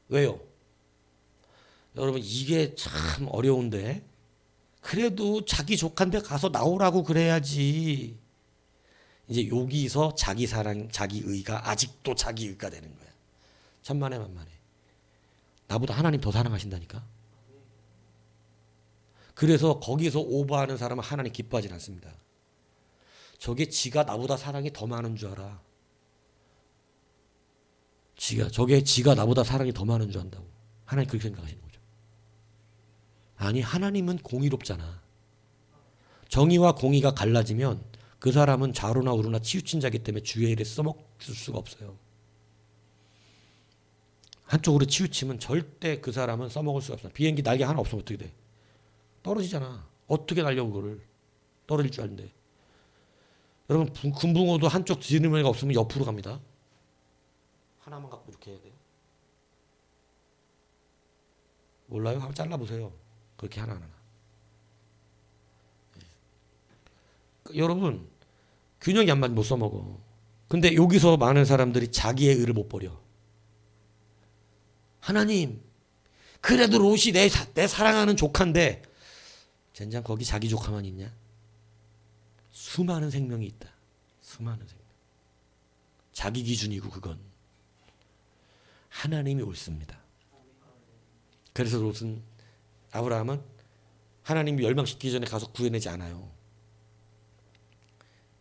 왜요? 여러분 이게 참 어려운데 그래도 자기 조카인데 가서 나오라고 그래야지. 이제 여기서 자기 사랑, 자기 의가 아직도 자기 의가 되는 거야. 천만에 만만해. 나보다 하나님 더 사랑하신다니까. 그래서 거기서 오버하는 사람은 하나님 기뻐하지 않습니다. 저게 지가 나보다 사랑이 더 많은 줄 알아. 지가 나보다 사랑이 더 많은 줄 안다고. 하나님 그렇게 생각하시는 거죠. 아니, 하나님은 공의롭잖아. 정의와 공의가 갈라지면 그 사람은 좌로나 우로나 치우친 자기 때문에 주의 일에 써먹을 수가 없어요. 한쪽으로 치우치면 절대 그 사람은 써먹을 수가 없어. 비행기 날개 하나 없으면 어떻게 돼? 떨어지잖아. 어떻게 날려 그거를. 떨어질 줄 아는데. 여러분 금붕어도 한쪽 지느러미가 없으면 옆으로 갑니다. 하나만 갖고 이렇게 해야 돼요. 몰라요? 한번 잘라보세요. 그렇게 하나하나. 여러분 균형이 안 맞으면 못 써먹어. 근데 여기서 많은 사람들이 자기의 의를 못 버려. 하나님 그래도 롯이 내 사랑하는 조카인데 젠장 거기 자기 조카만 있냐? 수많은 생명이 있다. 수많은 생명. 자기 기준이고 그건. 하나님이 옳습니다. 그래서 롯은, 아브라함은 하나님이 멸망시키기 전에 가서 구해내지 않아요.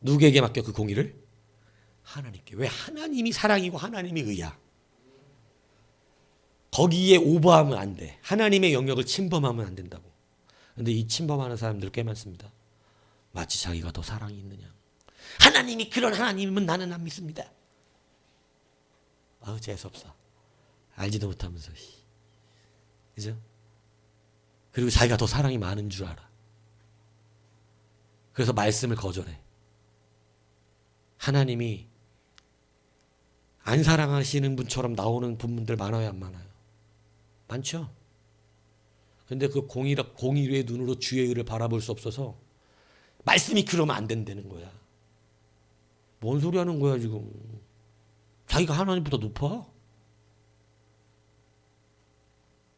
누구에게 맡겨 그 공의를? 하나님께. 왜? 하나님이 사랑이고 하나님이 의야. 거기에 오버하면 안 돼. 하나님의 영역을 침범하면 안 된다고. 근데 이 침범하는 사람들 꽤 많습니다. 마치 자기가 더 사랑이 있느냐. 하나님이 그런 하나님은 나는 안 믿습니다. 아우 재수없어. 알지도 못하면서. 그죠? 그리고 자기가 더 사랑이 많은 줄 알아. 그래서 말씀을 거절해. 하나님이 안 사랑하시는 분처럼 나오는 분들 많아요, 안 많아요? 많죠? 근데 그 공의의 눈으로 주의 의를 바라볼 수 없어서 말씀이 그러면 안 된다는 거야. 뭔 소리 하는 거야 지금. 자기가 하나님보다 높아.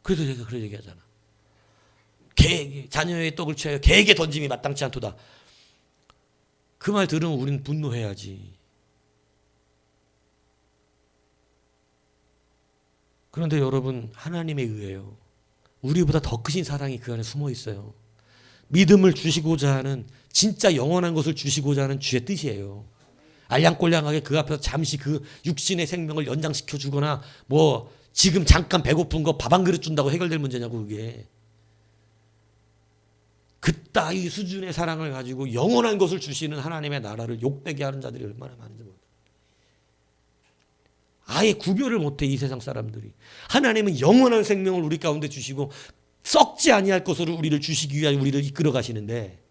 그래서 제가 그런 얘기 하잖아. 자녀의 떡을 취하여 개에게 던짐이 마땅치 않도다. 그 말 들으면 우리는 분노해야지. 그런데 여러분 하나님의 의예요. 우리보다 더 크신 사랑이 그 안에 숨어 있어요. 믿음을 주시고자 하는, 진짜 영원한 것을 주시고자 하는 주의 뜻이에요. 알량꼴량하게 그 앞에서 잠시 그 육신의 생명을 연장시켜 주거나 뭐 지금 잠깐 배고픈 거 밥 한 그릇 준다고 해결될 문제냐고. 그게 그따위 수준의 사랑을 가지고 영원한 것을 주시는 하나님의 나라를 욕되게 하는 자들이 얼마나 많은지 모르겠어요. 아예 구별을 못해 이 세상 사람들이. 하나님은 영원한 생명을 우리 가운데 주시고 썩지 아니할 것으로 우리를 주시기 위하여 우리를 이끌어 가시는데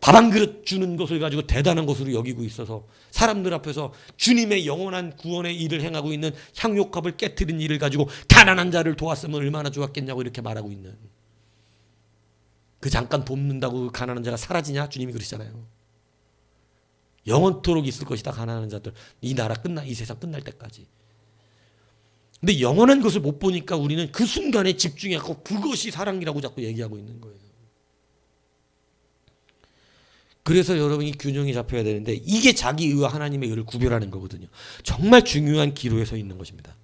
밥 한 그릇 주는 것을 가지고 대단한 것으로 여기고 있어서 사람들 앞에서 주님의 영원한 구원의 일을 행하고 있는 향유컵을 깨트린 일을 가지고 가난한 자를 도왔으면 얼마나 좋았겠냐고 이렇게 말하고 있는, 그 잠깐 돕는다고 그 가난한 자가 사라지냐? 주님이 그러시잖아요. 영원토록 있을 것이다 가난한 자들. 이 나라 이 세상 끝날 때까지. 근데 영원한 것을 못 보니까 우리는 그 순간에 집중해서 그것이 사랑이라고 자꾸 얘기하고 있는 거예요. 그래서 여러분이 균형이 잡혀야 되는데 이게 자기 의와 하나님의 의를 구별하는 거거든요. 정말 중요한 기로에 서 있는 것입니다.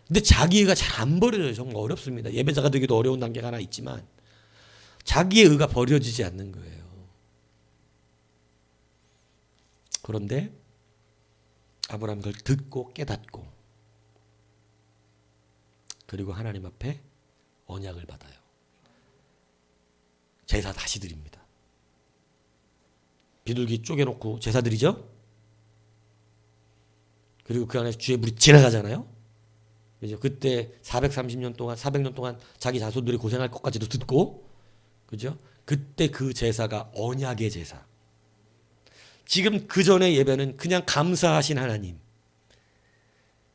근데 자기 의가 잘 안 버려져요. 정말 어렵습니다. 예배자가 되기도 어려운 단계가 하나 있지만 자기의 의가 버려지지 않는 거예요. 그런데 아브라함이 그걸 듣고 깨닫고 그리고 하나님 앞에 언약을 받아요. 제사 다시 드립니다. 비둘기 쪼개놓고 제사 드리죠. 그리고 그 안에서 주의 물이 지나가잖아요. 그죠? 그때 430년 동안 400년 동안 자기 자손들이 고생할 것까지도 듣고, 그죠? 그때 그 제사가 언약의 제사. 지금 그 전의 예배는 그냥 감사하신 하나님,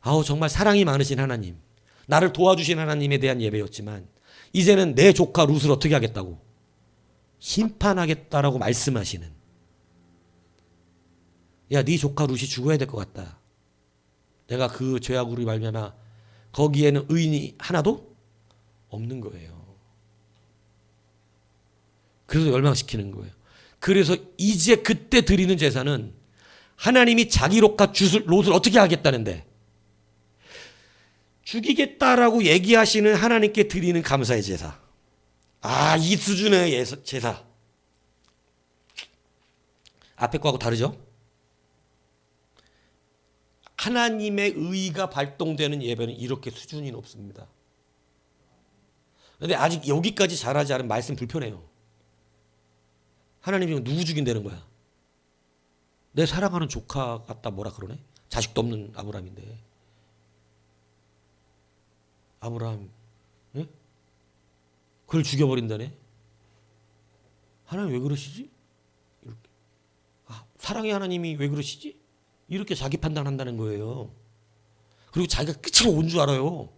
아우 정말 사랑이 많으신 하나님, 나를 도와주신 하나님에 대한 예배였지만 이제는 내 조카 룻을 어떻게 하겠다고 심판하겠다라고 말씀하시는, 야, 네 조카 룻이 죽어야 될 것 같다. 내가 그 죄악으로 말미암아 거기에는 의인이 하나도 없는 거예요. 그래서 멸망시키는 거예요. 그래서 이제 그때 드리는 제사는 하나님이 자기 롯을 어떻게 하겠다는데 죽이겠다라고 얘기하시는 하나님께 드리는 감사의 제사. 아, 이 수준의 제사. 앞에 거하고 다르죠? 하나님의 의가 발동되는 예배는 이렇게 수준이 높습니다. 그런데 아직 여기까지 잘하지 않은 말씀 불편해요. 하나님이 누구 죽인다는 거야? 내 사랑하는 조카 같다 뭐라 그러네? 자식도 없는 아브라함인데. 아브라함, 예? 그걸 죽여버린다네? 하나님 왜 그러시지? 이렇게. 아, 사랑의 하나님이 왜 그러시지? 이렇게 자기 판단한다는 거예요. 그리고 자기가 끝으로 온 줄 알아요.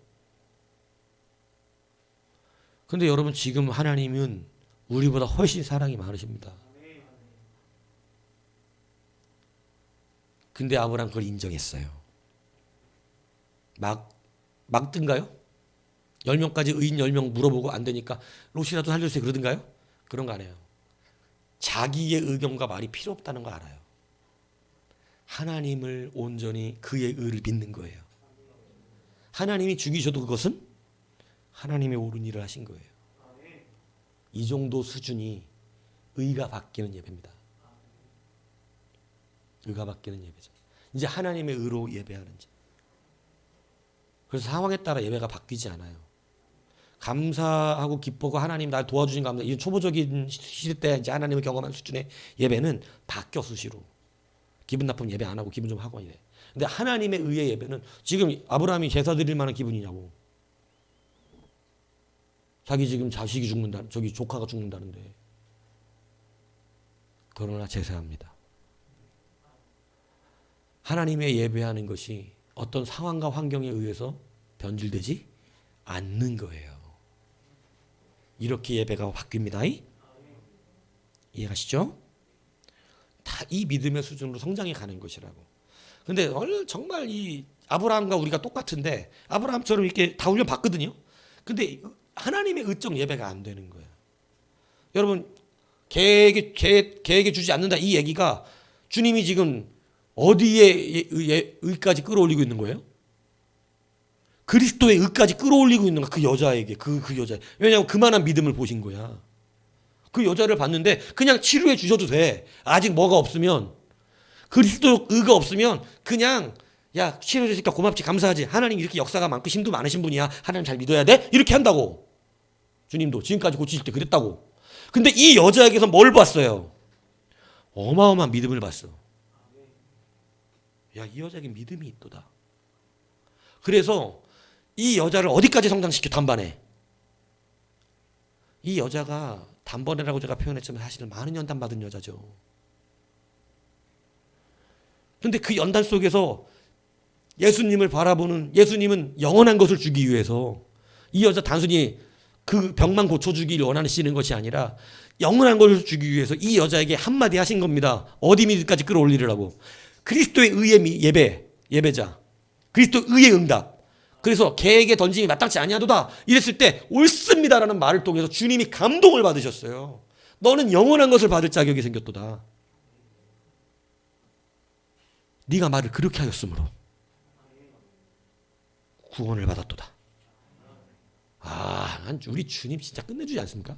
그런데 여러분, 지금 하나님은 우리보다 훨씬 사랑이 많으십니다. 근데 아브라함 그걸 인정했어요. 막 뜬가요? 10명까지 의인 10명 물어보고 안 되니까 롯이라도 살려주세요 그러던가요? 그런 거 안 해요. 자기의 의견과 말이 필요 없다는 거 알아요. 하나님을 온전히 그의 의를 믿는 거예요. 하나님이 죽이셔도 그것은 하나님의 옳은 일을 하신 거예요. 이 정도 수준이 의가 바뀌는 예배입니다. 의가 바뀌는 예배죠. 이제 하나님의 의로 예배하는 자. 그래서 상황에 따라 예배가 바뀌지 않아요. 감사하고 기쁘고 하나님 날 도와주신 감사, 이 초보적인 시대 때 이제 하나님을 경험한 수준의 예배는 바뀌어 수시로. 기분 나쁘면 예배 안 하고 기분 좀 하고 이래. 근데 하나님의 의의 예배는 지금 아브라함이 제사 드릴 만한 기분이냐고. 자기 지금 자식이 죽는다, 저기 조카가 죽는다는데. 그러나 제사합니다. 하나님의 예배하는 것이 어떤 상황과 환경에 의해서 변질되지 않는 거예요. 이렇게 예배가 바뀝니다. 이해가시죠? 다 이 믿음의 수준으로 성장해 가는 것이라고. 근데 정말 이 아브라함과 우리가 똑같은데 아브라함처럼 이렇게 다 훈련 받거든요. 근데 하나님의 의적 예배가 안 되는 거예요. 여러분, 개에게 주지 않는다 이 얘기가 주님이 지금 어디에 의까지 끌어올리고 있는 거예요? 그리스도의 의까지 끌어올리고 있는 거야. 그 여자에게, 그 여자. 왜냐하면 그만한 믿음을 보신 거야. 그 여자를 봤는데 그냥 치료해 주셔도 돼. 아직 뭐가 없으면, 그리스도 의가 없으면 그냥 야, 치료해 주니까 고맙지, 감사하지. 하나님 이렇게 역사가 많고 힘도 많으신 분이야. 하나님 잘 믿어야 돼. 이렇게 한다고. 주님도 지금까지 고치실 때 그랬다고. 근데 이 여자에게서 뭘 봤어요? 어마어마한 믿음을 봤어. 야, 이 여자에게 믿음이 있도다. 그래서 이 여자를 어디까지 성장시켜? 단번에. 이 여자가 단번에라고 제가 표현했지만 사실은 많은 연단 받은 여자죠. 그런데 그 연단 속에서 예수님을 바라보는, 예수님은 영원한 것을 주기 위해서 이 여자 단순히 그 병만 고쳐주길 원하시는 것이 아니라 영원한 것을 주기 위해서 이 여자에게 한마디 하신 겁니다. 어디 믿음까지 끌어올리려고. 그리스도의 의의 예배자. 그리스도의 의의 응답. 그래서 개에게 던짐이 마땅치 아니하도다 이랬을 때 옳습니다라는 말을 통해서 주님이 감동을 받으셨어요. 너는 영원한 것을 받을 자격이 생겼도다. 네가 말을 그렇게 하였으므로 구원을 받았도다. 아, 우리 주님 진짜 끝내주지 않습니까?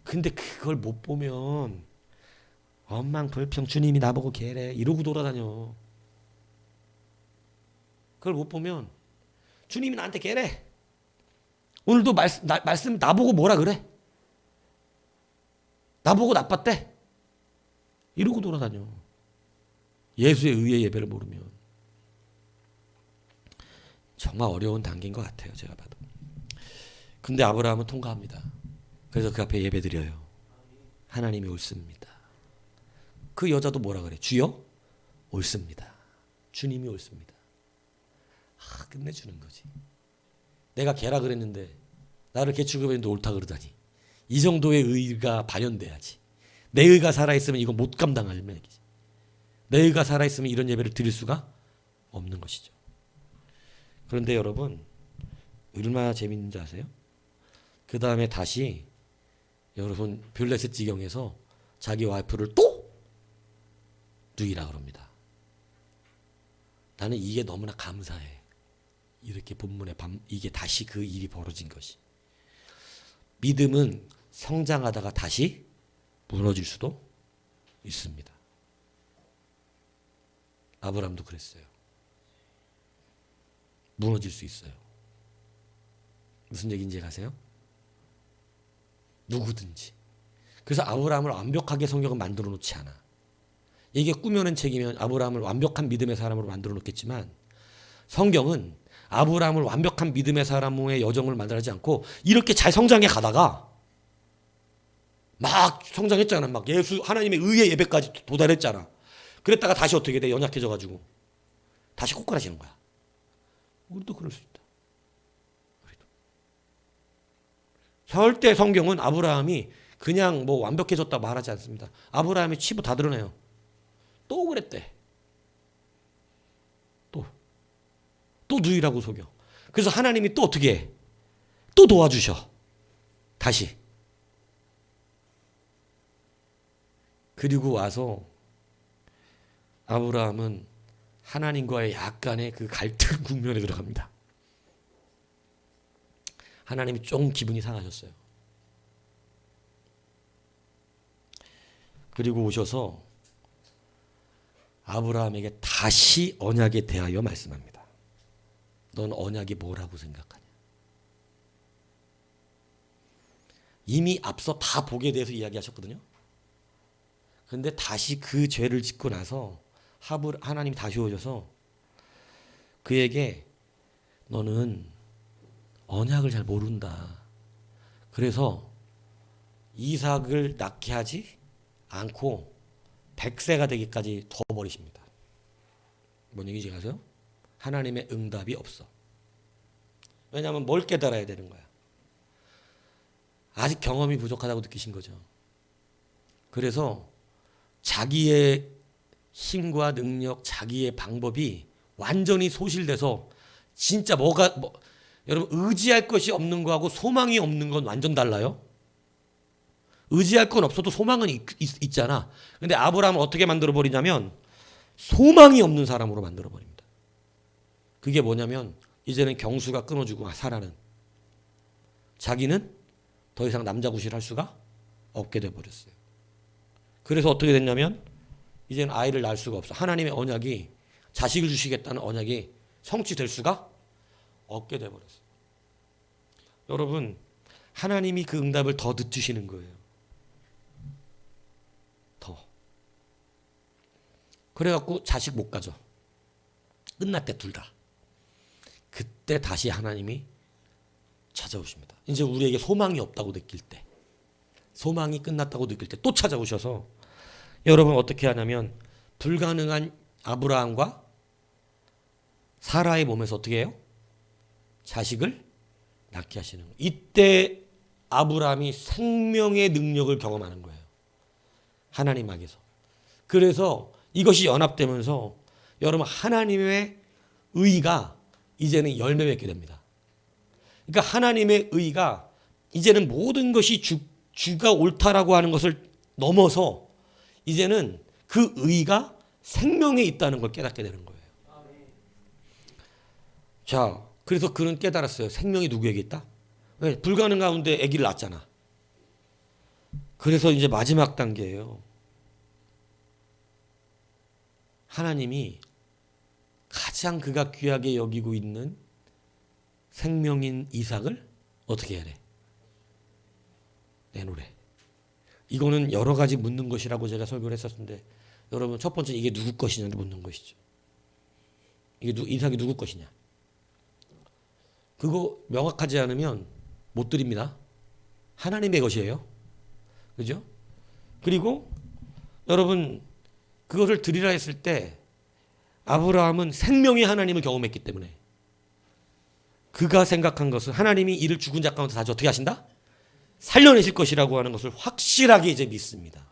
근데 그걸 못 보면 엄망불평 주님이 나보고 개래 이러고 돌아다녀. 그걸 못 보면 주님이 나한테 개래. 오늘도 말씀 나보고 뭐라 그래? 나보고 나빴대. 이러고 돌아다녀. 예수의 의의 예배를 모르면. 정말 어려운 단계인 것 같아요. 제가 봐도. 근데 아브라함은 통과합니다. 그래서 그 앞에 예배드려요. 하나님이 옳습니다. 그 여자도 뭐라 그래? 주여 옳습니다. 주님이 옳습니다. 끝내주는 거지. 내가 개라 그랬는데 나를 개 취급했는데 옳다 그러다니. 이 정도의 의가 발현돼야지. 내 의가 살아있으면 이거 못 감당할 얘기지. 내 의가 살아있으면 이런 예배를 드릴 수가 없는 것이죠. 그런데 여러분 얼마나 재밌는지 아세요? 그 다음에 다시 여러분 블레셋 지경에서 자기 와이프를 또 누이라 그럽니다. 나는 이게 너무나 감사해. 이렇게 본문에 이게 다시 그 일이 벌어진 것이. 믿음은 성장하다가 다시 무너질 수도 있습니다. 아브라함도 그랬어요. 무너질 수 있어요. 무슨 얘기인지 아세요? 누구든지. 그래서 아브라함을 완벽하게 성경은 만들어 놓지 않아. 이게 꾸며낸 책이면 아브라함을 완벽한 믿음의 사람으로 만들어 놓겠지만 성경은 아브라함을 완벽한 믿음의 사람의 여정을 만들지 않고 이렇게 잘 성장해 가다가 막 성장했잖아. 막 예수 하나님의 의의 예배까지 도달했잖아. 그랬다가 다시 어떻게 돼? 연약해져 가지고 다시 꼬꾸라지는 거야. 우리도 그럴 수 있다. 우리도. 절대 성경은 아브라함이 그냥 뭐 완벽해졌다 말하지 않습니다. 아브라함의 치부 다 드러내요. 또 그랬대. 또 누이라고 속여. 그래서 하나님이 또 어떻게 해? 또 도와주셔. 다시. 그리고 와서 아브라함은 하나님과의 약간의 그 갈등 국면에 들어갑니다. 하나님이 좀 기분이 상하셨어요. 그리고 오셔서 아브라함에게 다시 언약에 대하여 말씀합니다. 넌 언약이 뭐라고 생각하냐? 이미 앞서 다 복에 대해서 이야기하셨거든요. 그런데 다시 그 죄를 짓고 나서 하나님이 다시 오셔서 그에게 너는 언약을 잘 모른다. 그래서 이삭을 낳게 하지 않고 100세가 되기까지 둬버리십니다. 뭔 얘기인지 아세요? 하나님의 응답이 없어. 왜냐하면 뭘 깨달아야 되는 거야. 아직 경험이 부족하다고 느끼신 거죠. 그래서 자기의 힘과 능력, 자기의 방법이 완전히 소실돼서 진짜 여러분 의지할 것이 없는 거하고 소망이 없는 건 완전 달라요. 의지할 건 없어도 소망은 있잖아. 근데 아브라함을 어떻게 만들어버리냐면 소망이 없는 사람으로 만들어버립니다. 그게 뭐냐면 이제는 경수가 끊어지고 사라는 자기는 더 이상 남자 구실을 할 수가 없게 돼버렸어요. 그래서 어떻게 됐냐면 이제는 아이를 낳을 수가 없어. 하나님의 언약이 자식을 주시겠다는 언약이 성취될 수가 없게 돼버렸어요. 여러분 하나님이 그 응답을 더 늦추시는 거예요. 더. 그래갖고 자식 못 가져. 끝났대 둘 다. 그때 다시 하나님이 찾아오십니다. 이제 우리에게 소망이 없다고 느낄 때, 소망이 끝났다고 느낄 때 또 찾아오셔서 여러분 어떻게 하냐면 불가능한 아브라함과 사라의 몸에서 어떻게 해요? 자식을 낳게 하시는 거예요. 이때 아브라함이 생명의 능력을 경험하는 거예요. 하나님 앞에서. 그래서 이것이 연합되면서 여러분 하나님의 의가 이제는 열매 맺게 됩니다. 그러니까 하나님의 의가 이제는 모든 것이 주가 옳다라고 하는 것을 넘어서 이제는 그 의가 생명에 있다는 걸 깨닫게 되는 거예요. 자, 그래서 그는 깨달았어요. 생명이 누구에게 있다? 왜? 불가능 가운데 아기를 낳았잖아. 그래서 이제 마지막 단계예요. 하나님이 가장 그가 귀하게 여기고 있는 생명인 이삭을 어떻게 해야 돼? 내놓으래. 이거는 여러 가지 묻는 것이라고 제가 설교를 했었는데, 여러분 첫 번째 이게 누구 것이냐를 묻는 것이죠. 이게 이삭이 누구 것이냐. 그거 명확하지 않으면 못 드립니다. 하나님의 것이에요. 그죠? 그리고 여러분 그것을 드리라 했을 때 아브라함은 생명의 하나님을 경험했기 때문에 그가 생각한 것은 하나님이 이를 죽은 자 가운데 다시 어떻게 하신다? 살려내실 것이라고 하는 것을 확실하게 이제 믿습니다.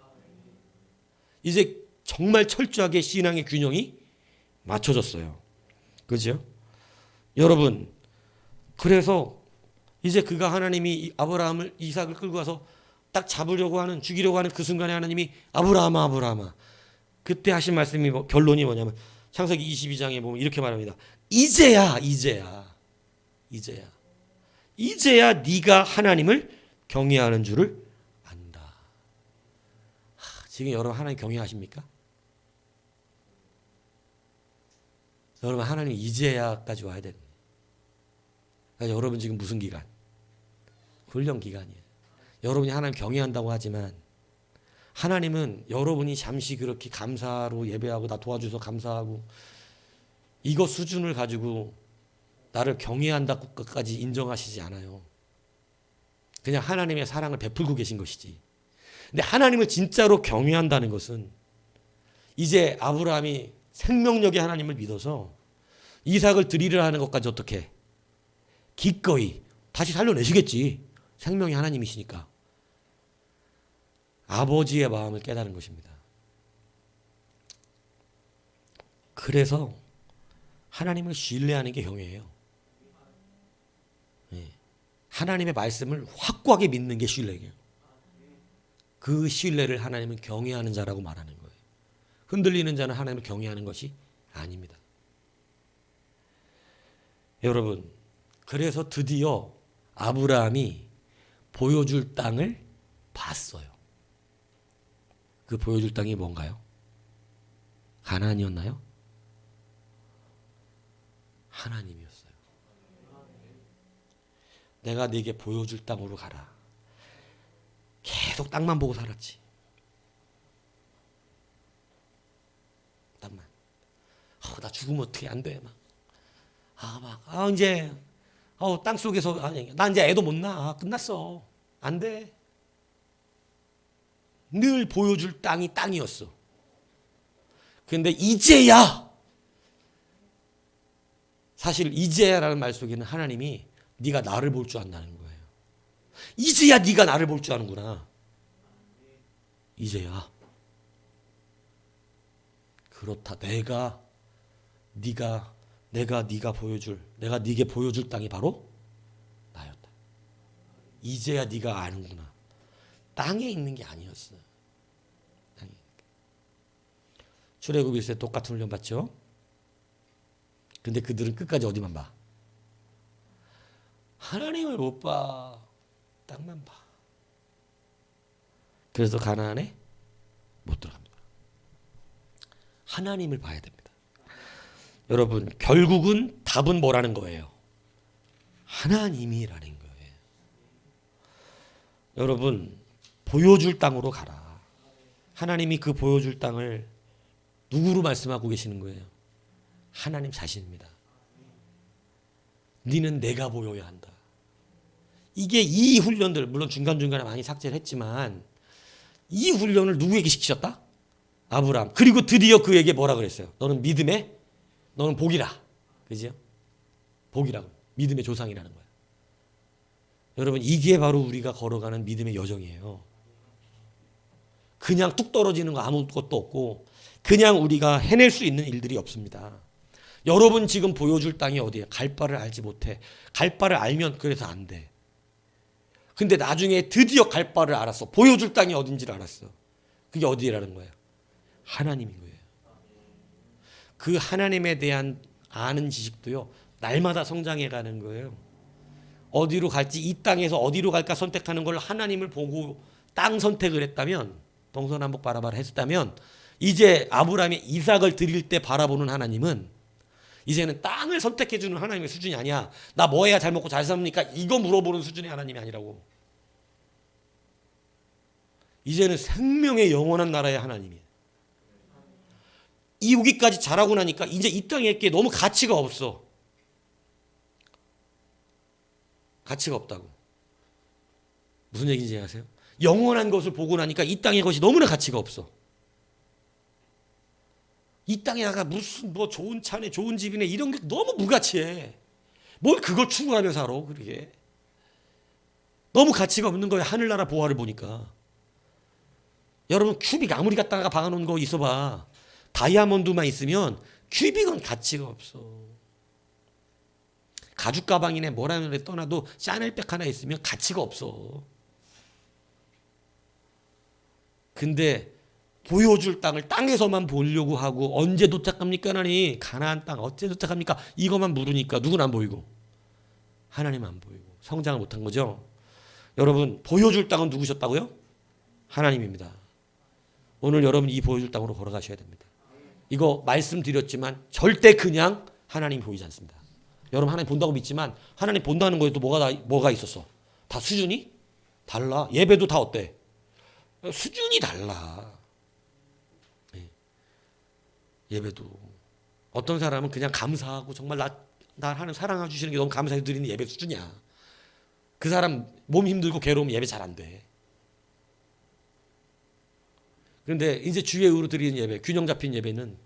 이제 정말 철저하게 신앙의 균형이 맞춰졌어요. 그죠? 여러분, 그래서 이제 그가 하나님이 아브라함을 이삭을 끌고 가서 딱 잡으려고 하는, 죽이려고 하는 그 순간에 하나님이 아브라함아 아브라함아, 그때 하신 말씀이 결론이 뭐냐면 창세기 22장에 보면 이렇게 말합니다. 이제야 네가 하나님을 경외하는 줄을 안다. 지금 여러분 하나님 경외하십니까? 여러분 하나님 이제야까지 와야 되는. 그러니까 여러분 지금 무슨 기간? 훈련 기간이에요. 여러분이 하나님 경외한다고 하지만 하나님은 여러분이 잠시 그렇게 감사로 예배하고 나 도와줘서 감사하고 이거 수준을 가지고 나를 경외한다고까지 인정하시지 않아요. 그냥 하나님의 사랑을 베풀고 계신 것이지. 근데 하나님을 진짜로 경외한다는 것은 이제 아브라함이 생명력의 하나님을 믿어서 이삭을 드리려 하는 것까지 어떻게 기꺼이 다시 살려내시겠지. 생명의 하나님이시니까. 아버지의 마음을 깨달은 것입니다. 그래서 하나님을 신뢰하는 게 경외예요. 하나님의 말씀을 확고하게 믿는 게 신뢰예요. 그 신뢰를 하나님은 경외하는 자라고 말하는 거예요. 흔들리는 자는 하나님을 경외하는 것이 아닙니다. 여러분, 그래서 드디어 아브라함이 보여줄 땅을 봤어요. 그 보여줄 땅이 뭔가요? 가나안이었나요? 하나님이었어요. 내가 네게 보여줄 땅으로 가라. 계속 땅만 보고 살았지. 땅만. 나 죽으면 어떻게 안 돼. 이제 땅 속에서 나 이제 애도 못 낳아. 끝났어. 안 돼. 늘 보여줄 땅이 땅이었어. 그런데 이제야, 사실 이제야라는 말 속에는 하나님이 네가 나를 볼 줄 안다는 거예요. 이제야 네가 나를 볼 줄 아는구나. 이제야. 그렇다. 내가 네게 보여줄 땅이 바로 나였다. 이제야 네가 아는구나. 땅에 있는 게 아니었어. 출애굽 1세 똑같은 훈련 받죠. 근데 그들은 끝까지 어디만 봐? 하나님을 못 봐. 땅만 봐. 그래서 가나안에 못 들어갑니다. 하나님을 봐야 됩니다. 여러분, 결국은 답은 뭐라는 거예요? 하나님이라는 거예요. 여러분, 보여줄 땅으로 가라. 하나님이 그 보여줄 땅을 누구로 말씀하고 계시는 거예요? 하나님 자신입니다. 너는 내가 보여야 한다. 이게 이 훈련들, 물론 중간중간에 많이 삭제를 했지만 이 훈련을 누구에게 시키셨다? 아브라함. 그리고 드디어 그에게 뭐라 그랬어요? 너는 복이라. 그죠? 복이라고. 믿음의 조상이라는 거야. 여러분, 이게 바로 우리가 걸어가는 믿음의 여정이에요. 그냥 뚝 떨어지는 거 아무것도 없고 그냥 우리가 해낼 수 있는 일들이 없습니다. 여러분 지금 보여줄 땅이 어디예요? 갈 바를 알지 못해. 갈 바를 알면 그래서 안 돼. 근데 나중에 드디어 갈 바를 알았어. 보여줄 땅이 어딘지를 알았어. 그게 어디라는 거예요? 하나님인 거예요. 그 하나님에 대한 아는 지식도요, 날마다 성장해 가는 거예요. 어디로 갈지, 이 땅에서 어디로 갈까 선택하는 걸 하나님을 보고 땅 선택을 했다면, 동서남북 바라바라 했다면 이제 아브라함이 이삭을 드릴 때 바라보는 하나님은 이제는 땅을 선택해 주는 하나님의 수준이 아니야. 나 뭐 해야 잘 먹고 잘 삽니까? 이거 물어보는 수준의 하나님이 아니라고. 이제는 생명의 영원한 나라의 하나님이야. 여기까지 자라고 나니까 이제 이 땅에 있기에 너무 가치가 없어. 가치가 없다고. 무슨 얘기인지 아세요? 영원한 것을 보고 나니까 이 땅의 것이 너무나 가치가 없어. 이 땅에다가 무슨 뭐 좋은 차네 좋은 집이네 이런 게 너무 무가치해. 뭘 그걸 추구하며 살아 그러게. 너무 가치가 없는 거야. 하늘나라 보화를 보니까. 여러분 큐빅 아무리 갖다가 박아놓은 거 있어봐. 다이아몬드만 있으면 큐빅은 가치가 없어. 가죽 가방이네 뭐라는 떠나도 샤넬백 하나 있으면 가치가 없어. 근데 보여줄 땅을 땅에서만 보려고 하고 언제 도착합니까 하나님? 가나안 땅 언제 도착합니까? 이것만 물으니까 누구는 안 보이고 하나님 안 보이고 성장을 못한 거죠. 여러분 보여줄 땅은 누구셨다고요? 하나님입니다. 오늘 여러분 이 보여줄 땅으로 걸어가셔야 됩니다. 이거 말씀드렸지만 절대 그냥 하나님 보이지 않습니다. 여러분 하나님 본다고 믿지만 하나님 본다는 거에도 뭐가 있었어? 다 수준이 달라. 예배도 다 어때? 수준이 달라. 예배도 어떤 사람은 그냥 감사하고 정말 나 하나님 사랑해 주시는 게 너무 감사해 드리는 예배 수준이야. 그 사람 몸 힘들고 괴로우면 예배 잘 안 돼. 그런데 이제 주의 의로 드리는 예배, 균형 잡힌 예배는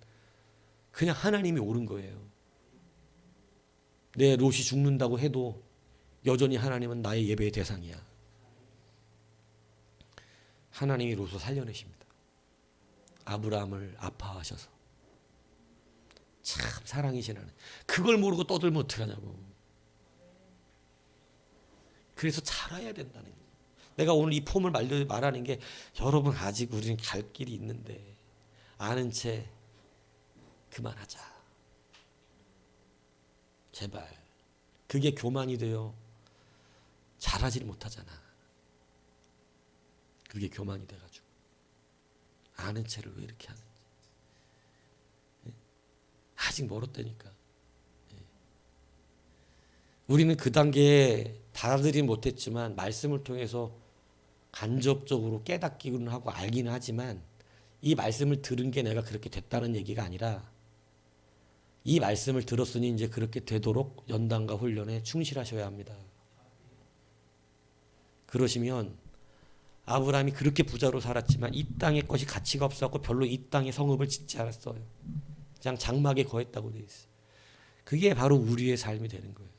그냥 하나님이 옳은 거예요. 내 롯이 죽는다고 해도 여전히 하나님은 나의 예배의 대상이야. 하나님이 롯을 살려내십니다. 아브라함을 아파하셔서. 참 사랑이신 하나님. 그걸 모르고 떠들면 어떡하냐고. 그래서 살아야 된다는 거예요. 내가 오늘 이 폼을 말하는 게 여러분 아직 우리는 갈 길이 있는데 아는 채 그만하자. 제발. 그게 교만이 되어 잘하지 못하잖아. 그게 교만이 돼가지고 아는 채를 왜 이렇게 하는지. 아직 멀었다니까. 우리는 그 단계에 받아들이지 못했지만 말씀을 통해서 간접적으로 깨닫기는 하고 알기는 하지만 이 말씀을 들은 게 내가 그렇게 됐다는 얘기가 아니라 이 말씀을 들었으니 이제 그렇게 되도록 연단과 훈련에 충실하셔야 합니다. 그러시면 아브라함이 그렇게 부자로 살았지만 이 땅의 것이 가치가 없었고 별로 이 땅에 성읍을 짓지 않았어요. 그냥 장막에 거했다고 되어 있어요. 그게 바로 우리의 삶이 되는 거예요.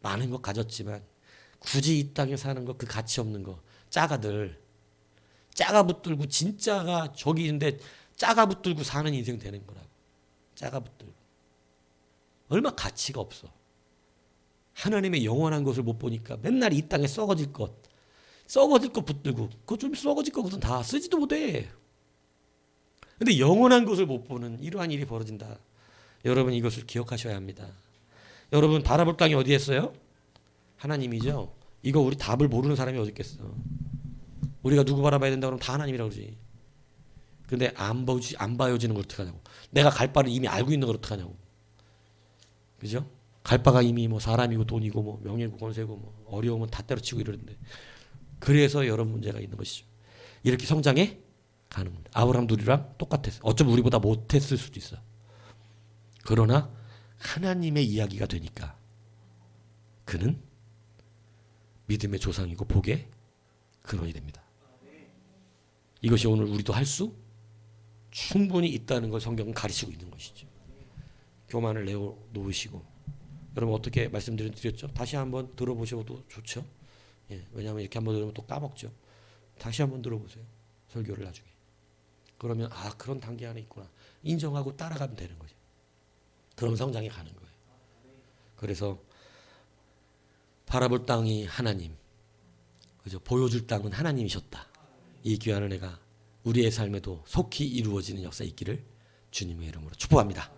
많은 것 가졌지만 굳이 이 땅에 사는 거 그 가치 없는 거 짜가 붙들고 진짜가 저기 있는데 짜가 붙들고 사는 인생 되는 거라고. 짜가 붙들고 얼마 가치가 없어. 하나님의 영원한 것을 못 보니까 맨날 이 땅에 썩어질 것 붙들고 그거 좀 썩어질 것은 다 쓰지도 못해. 근데 영원한 것을 못 보는 이러한 일이 벌어진다. 여러분 이것을 기억하셔야 합니다. 여러분 바라볼 땅이 어디에 있어요? 하나님이죠. 이거 우리 답을 모르는 사람이 어디 있겠어. 우리가 누구 바라봐야 된다 그러면 다 하나님이라고 그러지. 근데 안 봐요지는 걸 어떡하냐고. 내가 갈 바를 이미 알고 있는 걸 어떡하냐고. 그죠? 갈 바가 이미 뭐 사람이고 돈이고 뭐 명예고 권세고 뭐 어려우면 다 때려치고 이러는데 그래서 여러 문제가 있는 것이죠. 이렇게 성장해 가는 겁니다. 아브라함도 우리랑 똑같았어요. 어쩌면 우리보다 못했을 수도 있어. 그러나 하나님의 이야기가 되니까 그는 믿음의 조상이고 복의 근원이 됩니다. 이것이 오늘 우리도 할 수 충분히 있다는 걸 성경은 가르치고 있는 것이죠. 교만을 내어놓으시고 여러분 어떻게 말씀드렸죠? 다시 한번 들어보셔도 좋죠. 예, 왜냐하면 이렇게 한번 들으면 또 까먹죠. 다시 한번 들어보세요. 설교를 나중에. 그러면 아 그런 단계 안에 있구나. 인정하고 따라가면 되는 거죠. 그럼 성장해 가는 거예요. 그래서 바라볼 땅이 하나님, 그죠? 보여줄 땅은 하나님이셨다. 이 귀한 은혜가 우리의 삶에도 속히 이루어지는 역사 있기를 주님의 이름으로 축복합니다.